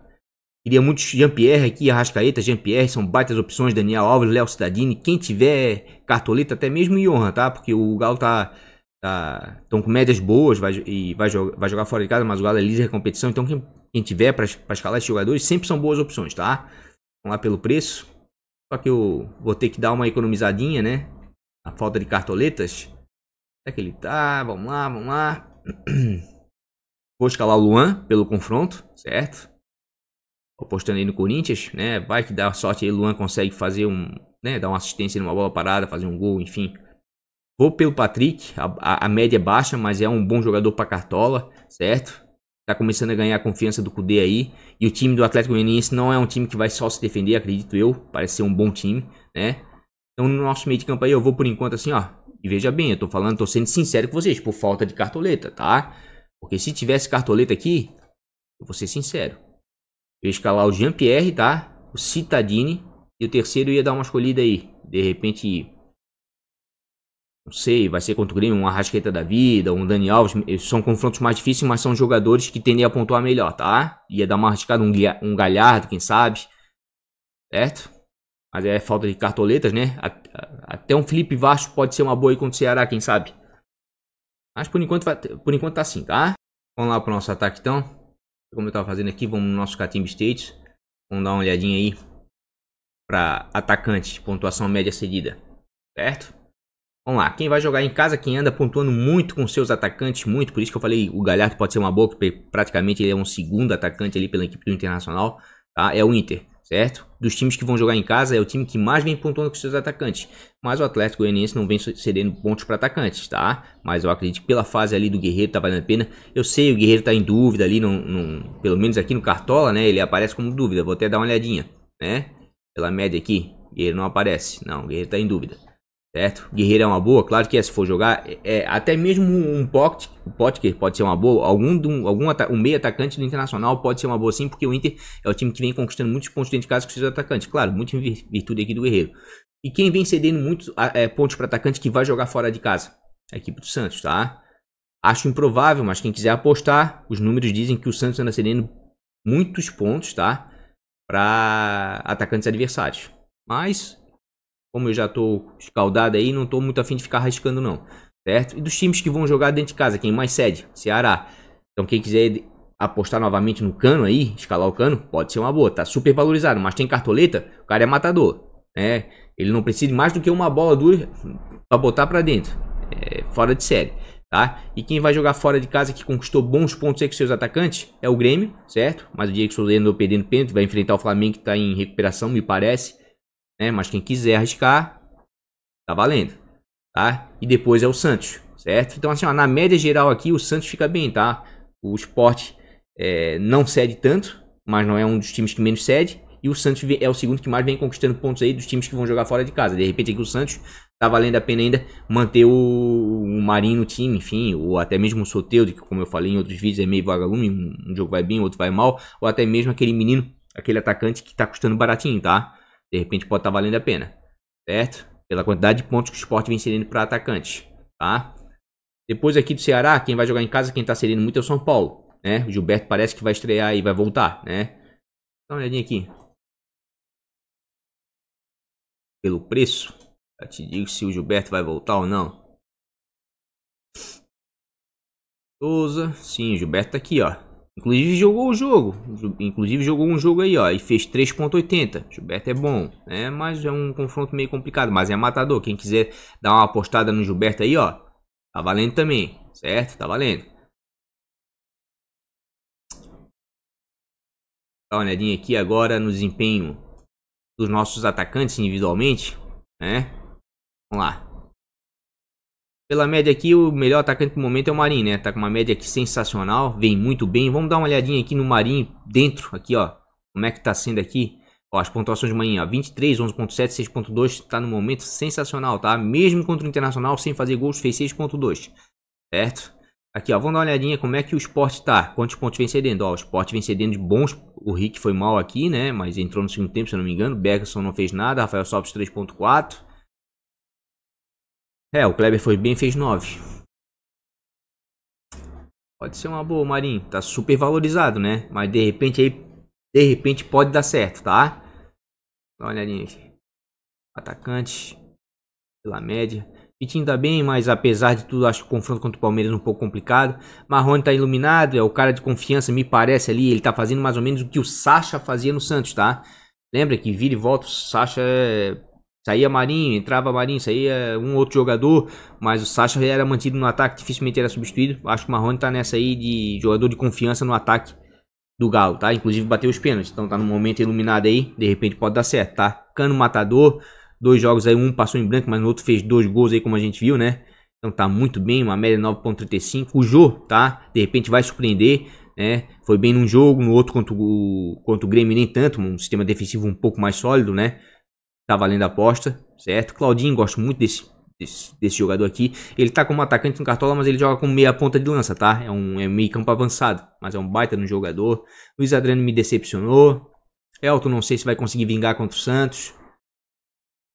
Speaker 1: Queria muito Jean-Pierre aqui, Arrascaeta, Jean-Pierre. São baitas opções. Daniel Alves, Léo Cittadini. Quem tiver cartoleta, até mesmo Johan, tá? Porque o Galo estão com médias boas, vai jogar fora de casa, mas o Galo é líder da competição, então quem tiver para escalar esses jogadores sempre são boas opções, tá? Vamos lá pelo preço. Só que eu vou ter que dar uma economizadinha, né? A falta de cartoletas. Onde é que ele tá? Vamos lá. Vou escalar o Luan pelo confronto, certo? Apostando aí no Corinthians, né? Vai que dá sorte aí, o Luan consegue fazer dar uma assistência numa bola parada, fazer um gol, enfim. Vou pelo Patrick, a média é baixa, mas é um bom jogador para cartola, certo? Tá começando a ganhar a confiança do Cudê aí. E o time do Atlético Goianiense não é um time que vai só se defender, acredito eu. Parece ser um bom time, né? Então no nosso meio de campo aí eu vou por enquanto assim, ó. E veja bem, eu tô sendo sincero com vocês, por falta de cartoleta, tá? Porque se tivesse cartoleta aqui, eu vou ser sincero. Eu ia escalar o Jean-Pierre, tá? O Cittadini. E o terceiro ia dar uma escolhida aí. De repente... Não sei, vai ser contra o Grêmio, um Arrascaeta da vida, um Dani Alves. São confrontos mais difíceis, mas são jogadores que tendem a pontuar melhor, tá? Ia dar uma arriscada, um Galhardo, quem sabe. Certo? Mas é falta de cartoletas, né? Até um Felipe Vasco pode ser uma boa aí contra o Ceará, quem sabe. Mas por enquanto tá assim, tá? Vamos lá pro nosso ataque então. Como eu tava fazendo aqui, vamos no nosso Catimba States. Vamos dar uma olhadinha aí pra atacante, pontuação média cedida. Certo? Vamos lá, quem vai jogar em casa, quem anda pontuando muito com seus atacantes, muito, por isso que eu falei, o Galhardo pode ser uma boa, porque praticamente ele é um segundo atacante ali pela equipe do Internacional, tá? É o Inter, certo? Dos times que vão jogar em casa, é o time que mais vem pontuando com seus atacantes, mas o Atlético Goianiense não vem cedendo pontos para atacantes, tá? Mas eu acredito que pela fase ali do Guerreiro tá valendo a pena. Eu sei, o Guerreiro tá em dúvida ali, pelo menos aqui no Cartola, né? Ele aparece como dúvida, vou até dar uma olhadinha, né? Pela média aqui, o Guerreiro não aparece, não, o Guerreiro tá em dúvida. Certo? Guerreiro é uma boa, claro que se for jogar, até mesmo um Potker pode ser uma boa, um meio atacante do Internacional pode ser uma boa sim, porque o Inter é o time que vem conquistando muitos pontos dentro de casa com seus atacantes, claro, muito em virtude aqui do Guerreiro. E quem vem cedendo muitos pontos para atacante que vai jogar fora de casa? A equipe do Santos, tá? Acho improvável, mas quem quiser apostar, os números dizem que o Santos anda cedendo muitos pontos, tá? Para atacantes adversários. Mas... como eu já tô escaldado aí, não tô muito afim de ficar arriscando não, certo? E dos times que vão jogar dentro de casa, quem mais cede? Ceará. Então quem quiser apostar novamente no Cano aí, escalar o Cano, pode ser uma boa, tá super valorizado, mas tem cartoleta, o cara é matador, né? Ele não precisa de mais do que uma bola dura pra botar pra dentro, fora de série, tá? E quem vai jogar fora de casa que conquistou bons pontos aí com seus atacantes é o Grêmio, certo? Mas o Diego Souza andou perdendo pênalti, vai enfrentar o Flamengo que tá em recuperação, me parece. Mas quem quiser arriscar, tá valendo, tá? E depois é o Santos, certo? Então assim, ó, na média geral aqui o Santos fica bem, tá? O Sport não cede tanto, mas não é um dos times que menos cede. E o Santos é o segundo que mais vem conquistando pontos aí dos times que vão jogar fora de casa. De repente aqui o Santos tá valendo a pena ainda manter o Marinho no time, enfim, ou até mesmo o Soteldo, que como eu falei em outros vídeos é meio vagalume, um jogo vai bem, outro vai mal, ou até mesmo aquele menino, aquele atacante que tá custando baratinho, tá? De repente pode estar valendo a pena, certo? Pela quantidade de pontos que o Sport vem cedendo para atacante, tá? Depois aqui do Ceará, quem vai jogar em casa, quem tá cedendo muito é o São Paulo, né? O Gilberto parece que vai estrear e vai voltar, né? Dá uma olhadinha aqui. Pelo preço, já te digo se o Gilberto vai voltar ou não. Souza, sim, o Gilberto tá aqui, ó. Inclusive jogou o jogo. Inclusive jogou um jogo aí, ó. E fez 3,80. Gilberto é bom, né? Mas é um confronto meio complicado. Mas é matador. Quem quiser dar uma apostada no Gilberto aí, ó. Tá valendo também, certo? Tá valendo. Dá uma olhadinha aqui agora no desempenho dos nossos atacantes individualmente, né? Vamos lá. Pela média aqui, o melhor atacante do momento é o Marinho, né? Tá com uma média aqui sensacional, vem muito bem. Vamos dar uma olhadinha aqui no Marinho, dentro, aqui, ó. Como é que tá sendo aqui? Ó, as pontuações de Marinho, ó. 23, 11.7, 6.2, tá no momento sensacional, tá? Mesmo contra o Internacional, sem fazer gols, fez 6.2, certo? Aqui, ó, vamos dar uma olhadinha como é que o Sport tá. Quantos pontos vem cedendo? Ó, o Sport vem cedendo de bons. O Rick foi mal aqui, né? Mas entrou no segundo tempo, se eu não me engano. Bergson não fez nada. Rafael Sobis 3.4. É, o Kleber foi bem, fez 9. Pode ser uma boa, Marinho. Tá super valorizado, né? Mas de repente aí, de repente pode dar certo, tá? Dá uma olhadinha aqui. Atacante, pela média. Vitinho tá bem, mas apesar de tudo, acho que o confronto contra o Palmeiras é um pouco complicado. Marrone tá iluminado, é o cara de confiança, me parece ali. Ele tá fazendo mais ou menos o que o Sacha fazia no Santos, tá? Lembra que vira e volta, o Sacha saía Marinho, entrava Marinho, saía um outro jogador, mas o Sacha era mantido no ataque, dificilmente era substituído. Acho que o Marrone tá nessa aí de jogador de confiança no ataque do Galo, tá? Inclusive bateu os pênaltis, então tá no momento iluminado aí, de repente pode dar certo, tá? Cano matador, 2 jogos aí, um passou em branco, mas no outro fez 2 gols aí, como a gente viu, né? Então tá muito bem, uma média 9.35. O Jô, tá? De repente vai surpreender, né? Foi bem num jogo, no outro contra o Grêmio nem tanto, um sistema defensivo um pouco mais sólido, né? Tá valendo a aposta, certo? Claudinho, gosto muito desse jogador aqui. Ele tá como atacante no Cartola, mas ele joga como meia ponta de lança, tá? É meio campo avançado, mas é um baita no jogador. Luiz Adriano me decepcionou. Elton não sei se vai conseguir vingar contra o Santos.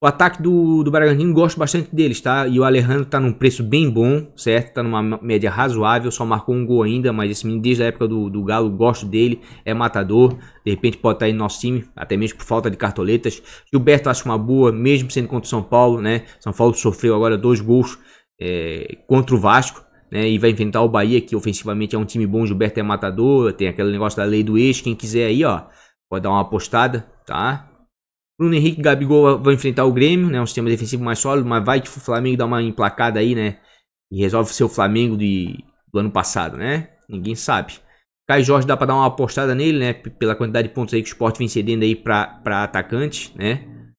Speaker 1: O ataque do Bragantino, gosto bastante deles, tá? E o Alejandro tá num preço bem bom, certo? Tá numa média razoável, só marcou um gol ainda, mas esse menino desde a época do Galo, gosto dele, é matador. De repente pode estar aí no nosso time, até mesmo por falta de cartoletas. Gilberto acho uma boa, mesmo sendo contra o São Paulo, né? São Paulo sofreu agora 2 gols contra o Vasco, né? E vai enfrentar o Bahia, que ofensivamente é um time bom. Gilberto é matador, tem aquele negócio da lei do ex. Quem quiser aí, ó, pode dar uma apostada, tá? Bruno Henrique e Gabigol vão enfrentar o Grêmio, né? Um sistema defensivo mais sólido, mas vai que o Flamengo dá uma emplacada aí, né? E resolve ser o Flamengo do ano passado, né? Ninguém sabe. Caio Jorge dá pra dar uma apostada nele, né? Pela quantidade de pontos aí que o Sport vem cedendo aí pra atacante, né?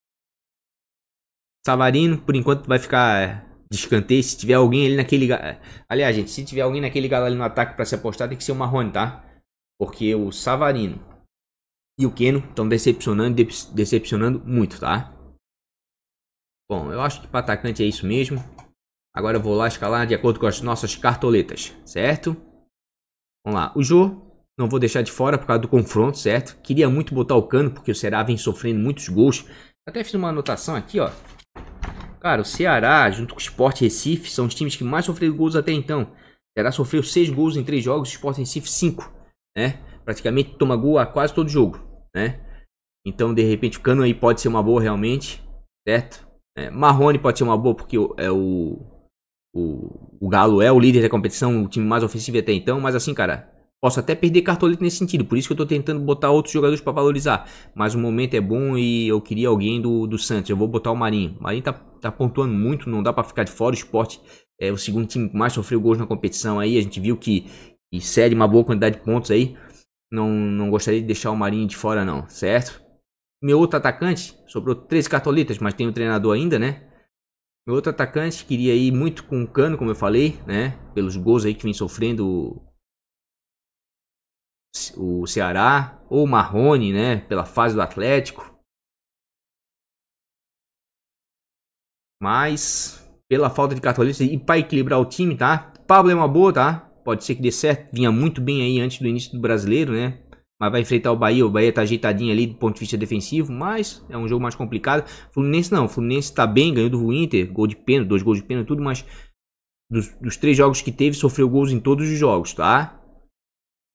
Speaker 1: Savarino, por enquanto, vai ficar de escanteio. Se tiver alguém ali naquele... Aliás, gente, se tiver alguém naquele galo ali no ataque pra se apostar, tem que ser o Marrone, tá? Porque o Savarino e o Keno estão decepcionando muito, tá? Bom, eu acho que para atacante é isso mesmo. Agora eu vou lá escalar de acordo com as nossas cartoletas, certo? Vamos lá. O Jô, não vou deixar de fora por causa do confronto, certo? Queria muito botar o Cano, porque o Ceará vem sofrendo muitos gols. Até fiz uma anotação aqui, ó. Cara, o Ceará, junto com o Sport Recife, são os times que mais sofreram gols até então. O Ceará sofreu 6 gols em 3 jogos, o Sport Recife 5, né? Praticamente toma gol a quase todo jogo, né? Então, de repente, o Cano aí pode ser uma boa realmente, certo? Marrone pode ser uma boa porque o Galo é o líder da competição, o time mais ofensivo até então, mas assim, cara, posso até perder cartoleta nesse sentido, por isso que eu tô tentando botar outros jogadores para valorizar, mas o momento é bom e eu queria alguém do Santos, eu vou botar o Marinho. O Marinho tá pontuando muito, não dá para ficar de fora. O Sport é o segundo time que mais sofreu gols na competição aí, a gente viu que cede uma boa quantidade de pontos aí, não gostaria de deixar o Marinho de fora não, certo? Meu outro atacante, sobrou 13 cartoletas, mas tem o treinador ainda, né? Meu outro atacante queria ir muito com o Cano, como eu falei, né? Pelos gols aí que vem sofrendo o Ceará. Ou o Marrone, né? Pela fase do Atlético. Mas, pela falta de cartoletas e para equilibrar o time, tá? Pablo é uma boa, tá? Pode ser que dê certo. Vinha muito bem aí antes do início do Brasileiro, né? Mas vai enfrentar o Bahia. O Bahia tá ajeitadinho ali do ponto de vista defensivo, mas é um jogo mais complicado. Fluminense não. Fluminense tá bem, ganhou do Inter. Gol de pênalti, 2 gols de pênalti, tudo, mas dos 3 jogos que teve, sofreu gols em todos os jogos, tá?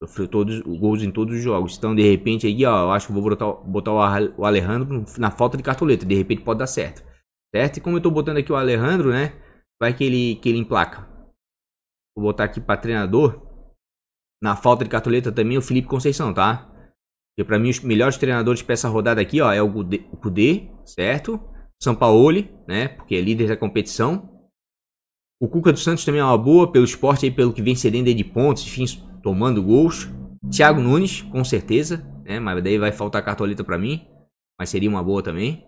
Speaker 1: Sofreu todos os gols em todos os jogos. Então, de repente, aí, ó, eu acho que vou botar o Alejandro na falta de cartoleta. De repente pode dar certo. Certo? E como eu tô botando aqui o Alejandro, né? Vai que ele emplaca. Vou botar aqui para treinador. Na falta de cartoleta também o Felipe Conceição, tá? Porque para mim os melhores treinadores para essa rodada aqui, ó, é o Kudê, certo? Sampaoli, né? Porque é líder da competição. O Cuca dos Santos também é uma boa, pelo esporte aí, pelo que vem cedendo aí de pontos, enfim, tomando gols. Thiago Nunes, com certeza, né? Mas daí vai faltar cartoleta para mim. Mas seria uma boa também.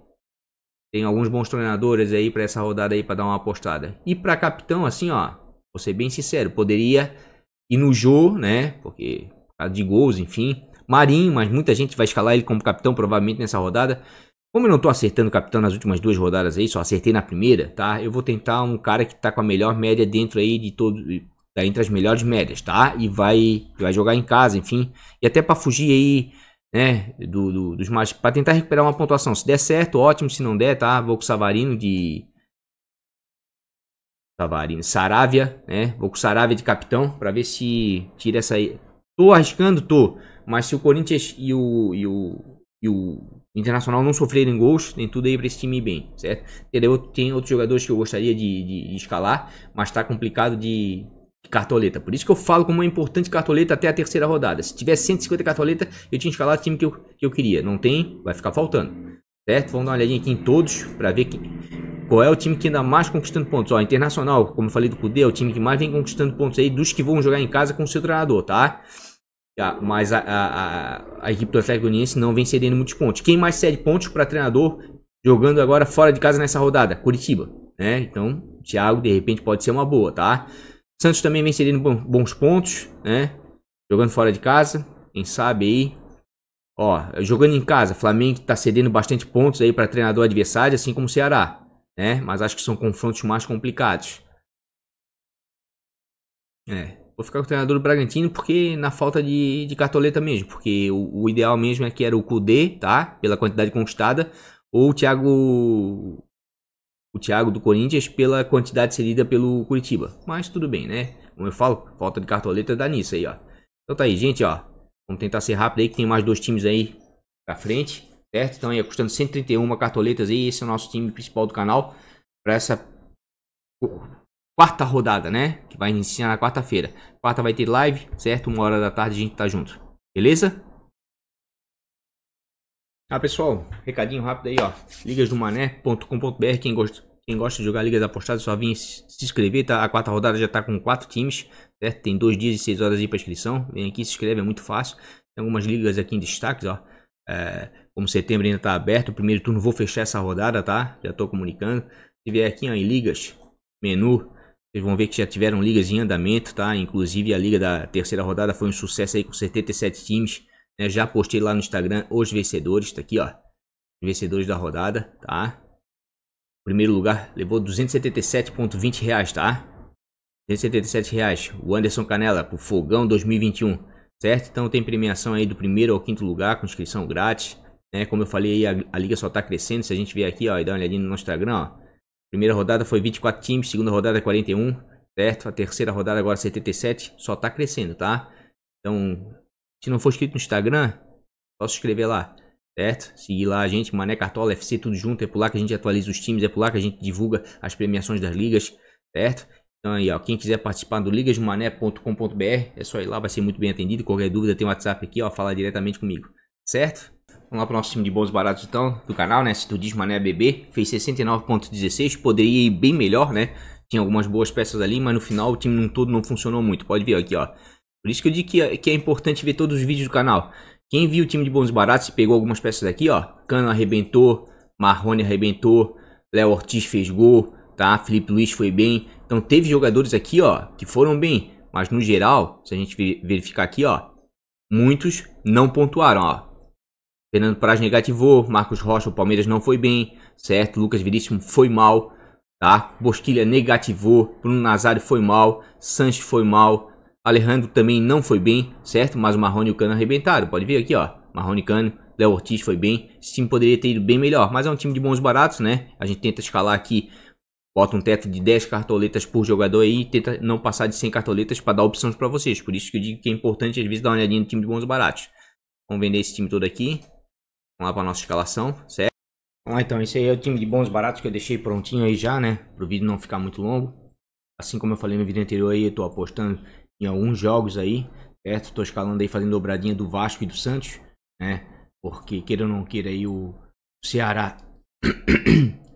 Speaker 1: Tem alguns bons treinadores aí para essa rodada aí para dar uma apostada. E para capitão, assim, ó, vou ser bem sincero, poderia ir no Jô, né? Porque por causa de gols, enfim. Marinho, mas muita gente vai escalar ele como capitão provavelmente nessa rodada. Como eu não tô acertando o capitão nas últimas 2 rodadas aí, só acertei na primeira, tá? Eu vou tentar um cara que tá com a melhor média dentro aí de todo, tá entre as melhores médias, tá? E vai jogar em casa, enfim. E até para fugir aí, né, dos mais, para tentar recuperar uma pontuação. Se der certo, ótimo. Se não der, tá? Vou com o Savarino Saravia, né? Vou com o Saravia de capitão para ver se tira essa aí. Tô arriscando, tô. Mas se o Corinthians e o Internacional não sofrerem gols, tem tudo aí para esse time ir bem, certo? Tem outros jogadores que eu gostaria de escalar, mas tá complicado de cartoleta. Por isso que eu falo como é importante cartoleta até a terceira rodada. Se tiver 150 cartoleta, eu tinha escalado o time que eu queria. Não tem, vai ficar faltando, certo? Vamos dar uma olhadinha aqui em todos para ver qual é o time que anda mais conquistando pontos. Ó, Internacional, como eu falei do Kudê, é o time que mais vem conquistando pontos aí dos que vão jogar em casa com o seu treinador, tá? Mas a equipe do Atlético Goianiense não vem cedendo muitos pontos. Quem mais cede pontos para treinador jogando agora fora de casa nessa rodada? Curitiba, né? Então, Thiago de repente pode ser uma boa, tá? Santos também vem cedendo bons pontos, né? Jogando fora de casa, quem sabe aí. Ó, jogando em casa, Flamengo tá cedendo bastante pontos aí para treinador adversário, assim como o Ceará, né? Mas acho que são confrontos mais complicados. Vou ficar com o treinador do Bragantino porque na falta de cartoleta mesmo. Porque o ideal mesmo é que era o Kudê, tá? Pela quantidade conquistada. Ou o Thiago do Corinthians pela quantidade cedida pelo Curitiba. Mas tudo bem, né? Como eu falo, falta de cartoleta dá nisso aí, ó. Então tá aí, gente, ó. Vamos tentar ser rápido aí que tem mais 2 times aí pra frente, certo? Então aí custando 131 cartoletas aí. Esse é o nosso time principal do canal pra essa quarta rodada, né? Que vai iniciar na quarta-feira. Quarta vai ter live, certo? 1h da tarde a gente tá junto. Beleza? Pessoal, recadinho rápido aí, ó. Ligasdomané.com.br. Quem gosta de jogar ligas apostadas, só vem se inscrever, tá? A quarta rodada já tá com 4 times, certo? Tem 2 dias e 6 horas aí pra inscrição. Vem aqui, se inscreve, é muito fácil. Tem algumas ligas aqui em destaques, ó. Como setembro ainda tá aberto, o primeiro turno vou fechar essa rodada, tá? Já tô comunicando. Se vier aqui, ó, em ligas, menu, vocês vão ver que já tiveram ligas em andamento, tá? Inclusive a liga da terceira rodada foi um sucesso aí com 77 times, né? Já postei lá no Instagram os vencedores, tá aqui, ó. Os vencedores da rodada, tá? Primeiro lugar levou R$277,20, tá? R$277. O Anderson Canela pro Fogão 2021, certo? Então tem premiação aí do primeiro ao quinto lugar com inscrição grátis, né? Como eu falei aí, a liga só tá crescendo. Se a gente vier aqui, ó, e dar uma olhadinha no Instagram, ó. Primeira rodada foi 24 times, segunda rodada 41, certo? A terceira rodada agora 77, só tá crescendo, tá? Então, se não for inscrito no Instagram, só se inscrever lá, certo? Seguir lá a gente, Mané Cartola FC, tudo junto, é por lá que a gente atualiza os times, é por lá que a gente divulga as premiações das ligas, certo? Então aí, ó, quem quiser participar do ligasdomané.com.br, é só ir lá, vai ser muito bem atendido. Qualquer dúvida tem o WhatsApp aqui, ó, fala diretamente comigo, certo? Vamos lá para o nosso time de bons baratos então, do canal, né? Se tu diz Mané BB, fez 69,16, poderia ir bem melhor, né? Tinha algumas boas peças ali, mas no final o time no todo não funcionou muito. Pode ver aqui, ó. Por isso que eu digo que é importante ver todos os vídeos do canal. Quem viu o time de bons baratos e pegou algumas peças aqui, ó. Cano arrebentou, Marrone arrebentou, Léo Ortiz fez gol, tá? Felipe Luiz foi bem. Então teve jogadores aqui, ó, que foram bem. Mas no geral, se a gente verificar aqui, ó, muitos não pontuaram, ó. Fernando Praz negativou, Marcos Rocha, o Palmeiras não foi bem, certo? Lucas Veríssimo foi mal, tá? Bosquilha negativou, Bruno Nazário foi mal, Sanches foi mal, Alejandro também não foi bem, certo? Mas o Marrone e o Cano arrebentaram, pode ver aqui, ó, Marrone e Cano, Léo Ortiz foi bem, esse time poderia ter ido bem melhor, mas é um time de bons baratos, né? A gente tenta escalar aqui, bota um teto de 10 cartoletas por jogador aí, tenta não passar de 100 cartoletas para dar opções para vocês, por isso que eu digo que é importante às vezes dar uma olhadinha no time de bons baratos. Vamos vender esse time todo aqui, vamos lá para nossa escalação, certo? Vamos lá, então, esse aí é o time de bons baratos que eu deixei prontinho aí já, né? Para o vídeo não ficar muito longo. Assim como eu falei no vídeo anterior aí, eu tô apostando em alguns jogos aí, certo? Tô escalando aí, fazendo dobradinha do Vasco e do Santos, né? Porque, queira ou não queira, aí o Ceará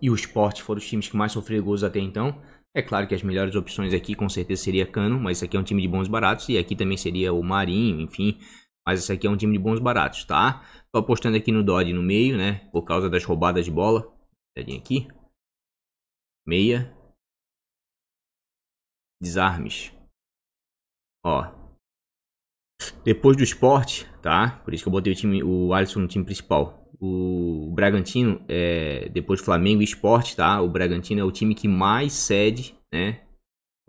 Speaker 1: e o Sport foram os times que mais sofreram gols até então. É claro que as melhores opções aqui com certeza seria Cano, mas esse aqui é um time de bons baratos. E aqui também seria o Marinho, enfim. Mas esse aqui é um time de bons baratos, tá? Tô apostando aqui no Dodge no meio, né? Por causa das roubadas de bola. Olhadinha aqui. Meia. Desarmes. Ó. Depois do Sport, tá? Por isso que eu botei o Alisson no time principal. O Bragantino, depois do Flamengo e Sport, tá? O Bragantino é o time que mais cede, né?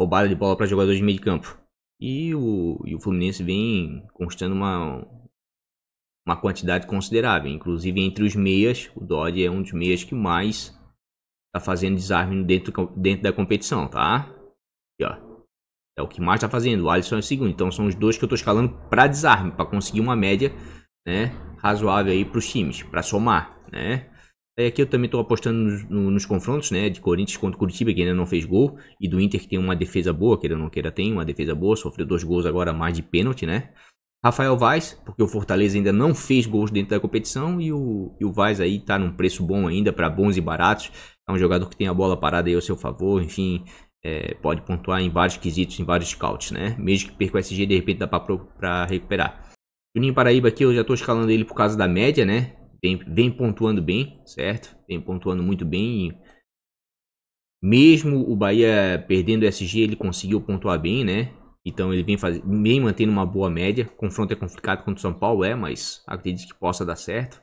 Speaker 1: Roubada de bola para jogadores de meio de campo. E o Fluminense vem constando uma quantidade considerável. Inclusive entre os meias, o Dodge é um dos meias que mais tá fazendo desarme dentro da competição, tá? Aqui, ó. É o que mais tá fazendo. O Alisson é o segundo. Então são os dois que eu tô escalando para desarme, para conseguir uma média, né, razoável aí pros times, para somar, né? Aí aqui eu também tô apostando nos confrontos, né, de Corinthians contra Curitiba, que ainda não fez gol, e do Inter, que tem uma defesa boa, queira ou não queira, tem uma defesa boa, sofreu 2 gols agora mais de pênalti, né? Rafael Vaz, porque o Fortaleza ainda não fez gols dentro da competição, e o Vaz aí tá num preço bom ainda, para bons e baratos. É um jogador que tem a bola parada aí ao seu favor, enfim, pode pontuar em vários quesitos, em vários scouts, né? Mesmo que perca o SG, de repente dá pra recuperar. Juninho Paraíba aqui, eu já tô escalando ele por causa da média, né? Vem pontuando bem, certo? Vem pontuando muito bem. Mesmo o Bahia perdendo o SG, ele conseguiu pontuar bem, né? Então ele vem mantendo uma boa média. Confronto é complicado contra o São Paulo, mas acredito que possa dar certo.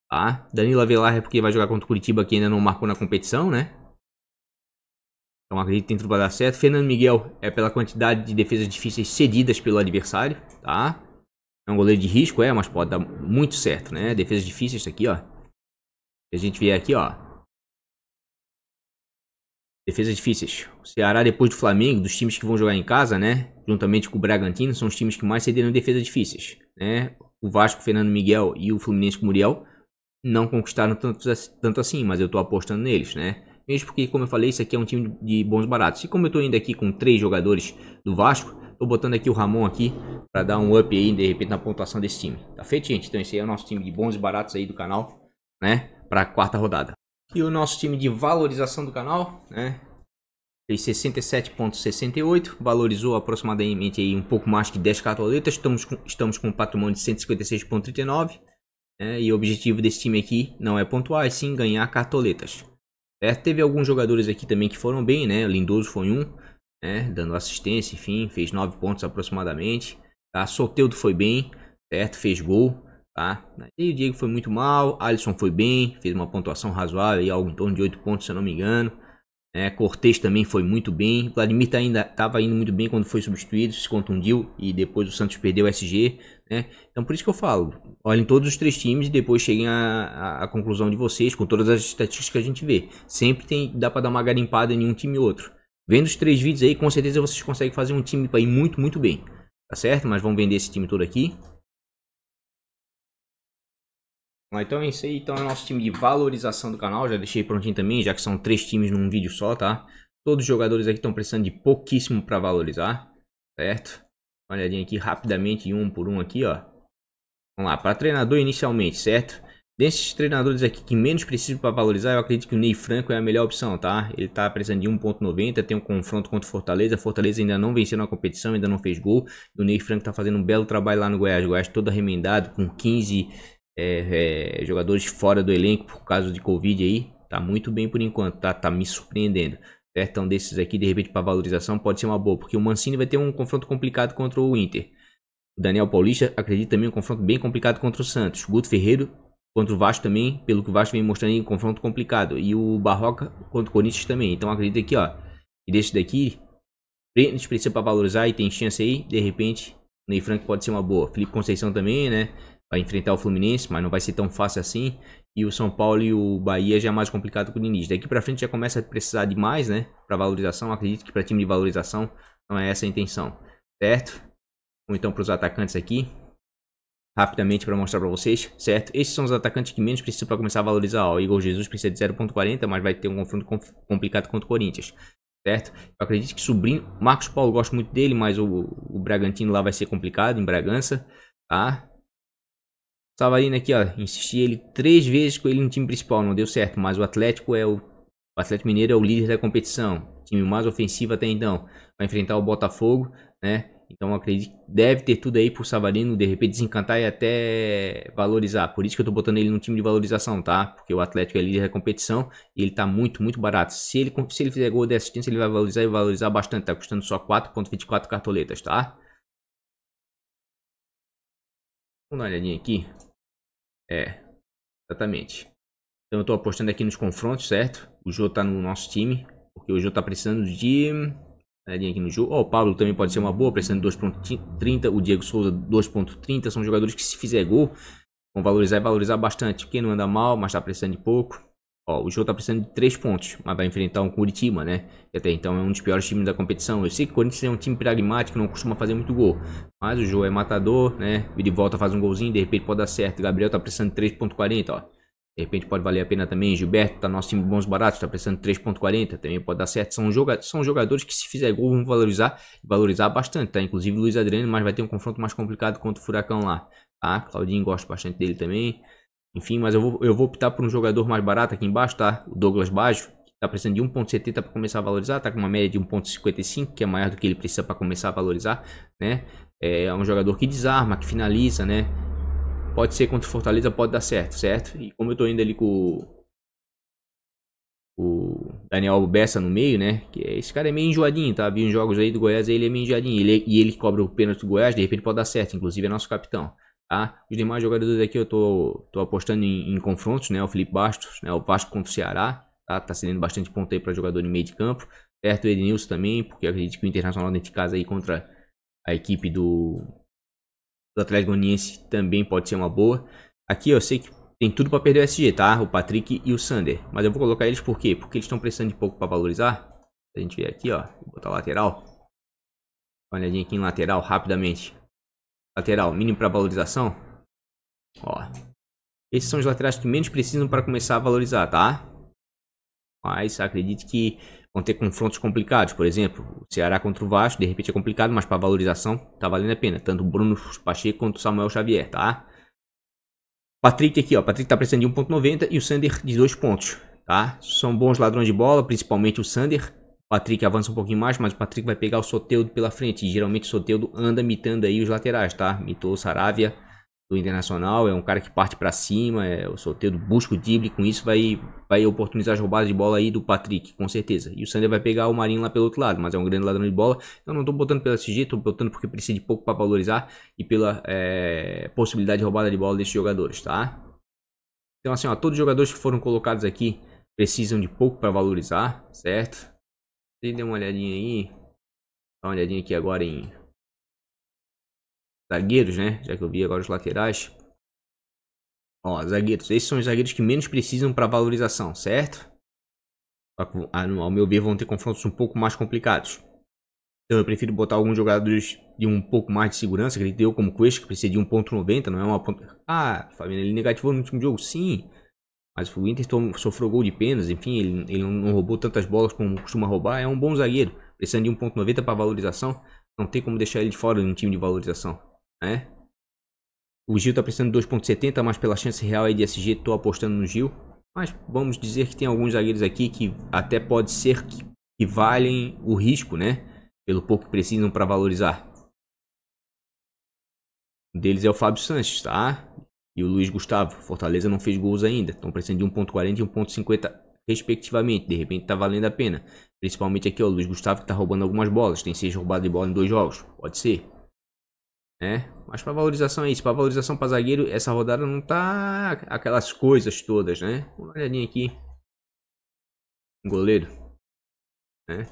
Speaker 1: Tá? Danilo Avelar é porque vai jogar contra o Curitiba, que ainda não marcou na competição, né? Então acredito que tem tudo para dar certo. Fernando Miguel é pela quantidade de defesas difíceis cedidas pelo adversário, tá? É um goleiro de risco, mas pode dar muito certo, né? Defesas difíceis, isso aqui, ó. A gente vê aqui, ó. Defesas difíceis. O Ceará, depois do Flamengo, dos times que vão jogar em casa, né? Juntamente com o Bragantino, são os times que mais cederam defesas difíceis, né? O Vasco, Fernando Miguel e o Fluminense com o Muriel não conquistaram tanto assim, mas eu tô apostando neles, né? Mesmo porque, como eu falei, isso aqui é um time de bons baratos. E como eu tô indo aqui com 3 jogadores do Vasco, tô botando aqui o Ramon aqui para dar um up aí, de repente, na pontuação desse time. Tá feito, gente? Então esse aí é o nosso time de bons e baratos aí do canal, né? Pra 4ª rodada. E o nosso time de valorização do canal, né? Fez 67,68, valorizou aproximadamente aí um pouco mais que 10 cartoletas. Estamos com um patrimônio de 156,39, né? E o objetivo desse time aqui não é pontuar, é sim ganhar cartoletas. Teve alguns jogadores aqui também que foram bem, né? O Lindoso foi um, né? Dando assistência, enfim, fez 9 pontos aproximadamente. Tá? Soteldo foi bem, certo? Fez gol, tá? E o Diego foi muito mal, Alisson foi bem, fez uma pontuação razoável, aí, algo em torno de 8 pontos, se eu não me engano. Cortez também foi muito bem. Vladimir estava indo muito bem quando foi substituído, se contundiu e depois o Santos perdeu o SG, né? Então por isso que eu falo, olhem todos os 3 times e depois cheguem à conclusão de vocês com todas as estatísticas que a gente vê. Sempre dá para dar uma garimpada em um time ou outro. Vendo os 3 vídeos aí, com certeza vocês conseguem fazer um time para ir muito, muito bem. Tá certo? Mas vamos vender esse time todo aqui. Então é isso aí, então é o nosso time de valorização do canal, já deixei prontinho também, já que são 3 times num vídeo só, tá? Todos os jogadores aqui estão precisando de pouquíssimo para valorizar, certo? Uma olhadinha aqui rapidamente, um por um aqui, ó. Vamos lá, para treinador inicialmente, certo? Desses treinadores aqui que menos precisam para valorizar, eu acredito que o Ney Franco é a melhor opção, tá? Ele tá precisando de 1,90, tem um confronto contra o Fortaleza. Fortaleza ainda não venceu na competição, ainda não fez gol. E o Ney Franco tá fazendo um belo trabalho lá no Goiás. O Goiás todo arremendado, com 15 jogadores fora do elenco por causa de Covid aí. Tá muito bem por enquanto, tá me surpreendendo. Certo? Então desses aqui, de repente, para valorização pode ser uma boa, porque o Mancini vai ter um confronto complicado contra o Inter. O Daniel Paulista, acredito também um confronto bem complicado contra o Santos. Guto Ferreira contra o Vasco também, pelo que o Vasco vem mostrando aí, um confronto complicado. E o Barroca contra o Corinthians também. Então acredito aqui, ó, e desse daqui, a gente precisa para valorizar e tem chance aí, de repente, o Ney Franco pode ser uma boa. Felipe Conceição também, né? Vai enfrentar o Fluminense, mas não vai ser tão fácil assim. E o São Paulo e o Bahia já é mais complicado que o Diniz. Daqui pra frente já começa a precisar de mais, né? Pra valorização, acredito que para time de valorização não é essa a intenção, certo? Vamos então para os atacantes aqui, rapidamente para mostrar para vocês, certo? Esses são os atacantes que menos precisam para começar a valorizar. Ó, o Igor Jesus precisa de 0.40, mas vai ter um confronto complicado contra o Corinthians, certo? Eu acredito que Sobrinho, Marcos Paulo, gosto muito dele, mas o Bragantino lá vai ser complicado, em Bragança, tá? Savarino aqui, ó, insisti ele 3 vezes com ele no time principal, não deu certo, mas o Atlético Mineiro é o líder da competição, time mais ofensivo até então, vai enfrentar o Botafogo, né? Então eu acredito que deve ter tudo aí pro Savarino de repente desencantar e até valorizar. Por isso que eu tô botando ele no time de valorização, tá? Porque o Atlético é líder da competição e ele tá muito, muito barato. Se ele fizer gol de assistência, ele vai valorizar e valorizar bastante. Tá custando só 4.24 cartoletas, tá? Vamos dar uma olhadinha aqui. Exatamente. Então eu tô apostando aqui nos confrontos, certo? O Jô tá no nosso time, porque o Jô tá precisando de... Aqui no jogo. O Pablo também pode ser uma boa, precisando de 2.30. O Diego Souza 2.30. São jogadores que se fizer gol vão valorizar e valorizar bastante. Porque não anda mal, mas tá precisando de pouco. Ó, o Jô tá precisando de 3 pontos, mas vai enfrentar um Curitiba, né? Que até então é um dos piores times da competição. Eu sei que o Corinthians é um time pragmático, não costuma fazer muito gol. Mas o Jô é matador, né? E de volta faz um golzinho, de repente pode dar certo. Gabriel tá precisando de 3.40, ó. De repente pode valer a pena também. Gilberto tá no nosso time de bons baratos, tá precisando de 3.40, também pode dar certo. São jogadores que se fizer gol vão valorizar bastante, tá? Inclusive o Luiz Adriano, mas vai ter um confronto mais complicado contra o Furacão lá, tá? Claudinho gosto bastante dele também. Enfim, mas eu vou optar por um jogador mais barato aqui embaixo, tá? O Douglas Baggio, que tá precisando de 1.70 para começar a valorizar, tá com uma média de 1.55, que é maior do que ele precisa para começar a valorizar, né? É um jogador que desarma, que finaliza, né? Pode ser contra o Fortaleza, pode dar certo, certo? E como eu tô indo ali com o Daniel Bessa no meio, né? Que esse cara é meio enjoadinho, tá? Vi uns jogos aí do Goiás, ele é meio enjoadinho. Ele que cobra o pênalti do Goiás, de repente pode dar certo. Inclusive é nosso capitão, tá? Os demais jogadores aqui eu tô apostando em confrontos, né? O Felipe Bastos, né? O Vasco contra o Ceará, tá? Tá cedendo bastante ponto aí para jogador em meio de campo. Certo? O Edenilson também, porque eu acredito que o Internacional dentro de casa aí contra a equipe do Atlético Goianiense também pode ser uma boa. Aqui eu sei que tem tudo para perder o SG, tá? O Patrick e o Sander. Mas eu vou colocar eles por quê? Porque eles estão precisando de pouco para valorizar. A gente vê aqui, ó. Vou botar lateral. Uma olhadinha aqui em lateral, rapidamente. Lateral, mínimo para valorização. Ó. Esses são os laterais que menos precisam para começar a valorizar, tá? Mas acredito que vão ter confrontos complicados. Por exemplo, o Ceará contra o Vasco, de repente é complicado, mas para valorização tá valendo a pena. Tanto o Bruno Pacheco quanto o Samuel Xavier, tá? Patrick aqui, ó. Patrick tá precisando de 1.90 e o Sander de 2 pontos, tá? São bons ladrões de bola, principalmente o Sander. O Patrick avança um pouquinho mais, mas o Patrick vai pegar o Soteldo pela frente. E geralmente o Soteldo anda mitando aí os laterais, tá? Mitou o Saravia do Internacional, é um cara que parte pra cima, o Soteldo busca o drible, com isso vai oportunizar as roubadas de bola aí do Patrick, com certeza. E o Sander vai pegar o Marinho lá pelo outro lado, mas é um grande ladrão de bola. Eu não tô botando pela SG, tô botando porque precisa de pouco para valorizar e pela possibilidade de roubada de bola desses jogadores, tá? Então assim, ó, todos os jogadores que foram colocados aqui precisam de pouco para valorizar, certo? Dê uma olhadinha aí, dá uma olhadinha aqui agora em zagueiros, né? Já que eu vi agora os laterais. Ó, zagueiros. Esses são os zagueiros que menos precisam para valorização, certo? Ao meu ver, vão ter confrontos um pouco mais complicados. Então eu prefiro botar alguns jogadores de um pouco mais de segurança. Acredito eu, como Cuesta, que precisa de 1.90, não é uma ponta... Ah, Fabiano, ele negativou no último jogo? Sim. Mas o Inter sofreu gol de pênaltis, enfim, ele não roubou tantas bolas como costuma roubar. É um bom zagueiro. Precisando de 1.90 para valorização. Não tem como deixar ele de fora de um time de valorização, né? O Gil tá precisando de 2.70, mas pela chance real aí de SG, tô apostando no Gil. Mas vamos dizer que tem alguns zagueiros aqui que até pode ser que valem o risco, né? Pelo pouco que precisam para valorizar. Um deles é o Fábio Sanches, tá? E o Luiz Gustavo. Fortaleza não fez gols ainda. Estão precisando de 1.40 e 1.50 respectivamente. De repente tá valendo a pena. Principalmente aqui, ó, o Luiz Gustavo que tá roubando algumas bolas. Tem 6 roubadas de bola em 2 jogos. Pode ser. né? Mas para valorização é isso. Para valorização para zagueiro, essa rodada não tá aquelas coisas todas, né? Vamos dar uma olhadinha aqui. Goleiro, né?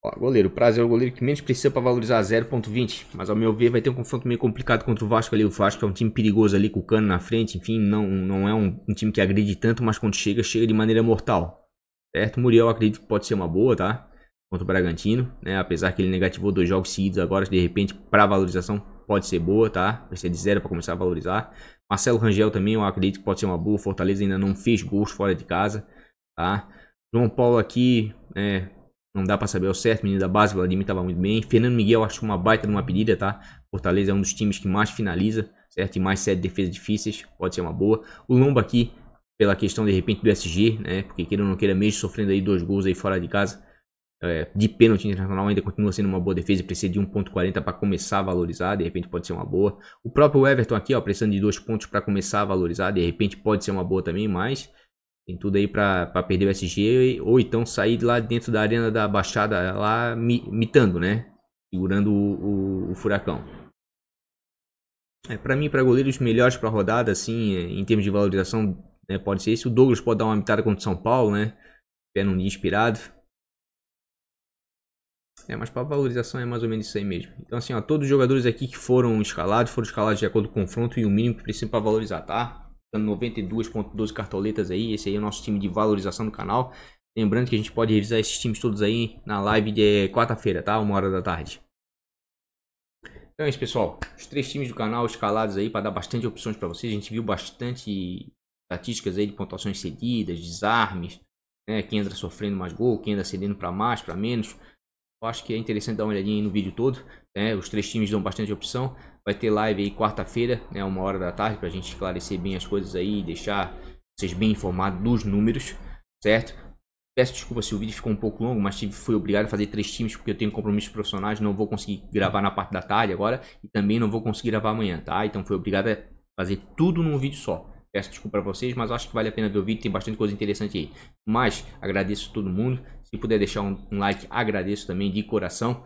Speaker 1: Ó, goleiro, o Prazo é o goleiro que menos precisa para valorizar 0.20. Mas ao meu ver vai ter um confronto meio complicado contra o Vasco ali. O Vasco é um time perigoso ali com o Cano na frente. Enfim, não é um time que agride tanto, mas quando chega de maneira mortal. Certo? O Muriel acredito que pode ser uma boa, tá? Contra o Bragantino, né? Apesar que ele negativou 2 jogos seguidos agora, de repente, para valorização pode ser boa, tá? Precisa de 0 para começar a valorizar. Marcelo Rangel também, eu acredito que pode ser uma boa. Fortaleza ainda não fez gols fora de casa, tá? João Paulo aqui, né? Não dá pra saber ao certo, menino da base, Vladimir tava muito bem. Fernando Miguel, acho uma baita de uma pedida, tá? Fortaleza é um dos times que mais finaliza, certo? E mais 7 defesas difíceis, pode ser uma boa. O Lomba aqui, pela questão de repente do SG, né? Porque queira ou não queira, mesmo sofrendo aí 2 gols aí fora de casa, de pênalti internacional, ainda continua sendo uma boa defesa e precisa de 1.40 para começar a valorizar, de repente pode ser uma boa. O próprio Everton aqui, ó, precisando de 2 pontos para começar a valorizar, de repente pode ser uma boa também, mas... Tem tudo aí pra perder o SG ou então sair lá dentro da arena da Baixada lá mitando, né? Segurando o Furacão. Pra mim, pra goleiros melhores pra rodada, assim, em termos de valorização, né, pode ser esse. O Douglas pode dar uma mitada contra o São Paulo, né? Pé num dia inspirado. Mas pra valorização é mais ou menos isso aí mesmo. Então assim, ó, todos os jogadores aqui que foram escalados de acordo com o confronto e o mínimo que precisa pra valorizar, tá? 92.12 cartoletas aí, esse aí é o nosso time de valorização do canal. Lembrando que a gente pode revisar esses times todos aí na live de quarta-feira, tá? 1h da tarde. Então é isso, pessoal. Os 3 times do canal escalados aí para dar bastante opções para vocês. A gente viu bastante estatísticas aí de pontuações cedidas, desarmes, né? Quem anda sofrendo mais gol, quem anda cedendo para mais, para menos. Eu acho que é interessante dar uma olhadinha aí no vídeo todo, né? Os 3 times dão bastante opção. Vai ter live aí quarta-feira, né, 1h da tarde, pra gente esclarecer bem as coisas aí e deixar vocês bem informados dos números, certo? Peço desculpa se o vídeo ficou um pouco longo, mas fui obrigado a fazer 3 times porque eu tenho compromissos profissionais, não vou conseguir gravar na parte da tarde agora e também não vou conseguir gravar amanhã, tá? Então fui obrigado a fazer tudo num vídeo só. Peço desculpa pra vocês, mas acho que vale a pena ver o vídeo, tem bastante coisa interessante aí. Mas agradeço a todo mundo, se puder deixar um like, agradeço também de coração.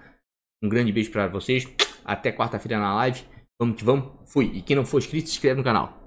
Speaker 1: Um grande beijo pra vocês, até quarta-feira na live. Vamos que vamos, fui. E quem não for inscrito, se inscreve no canal.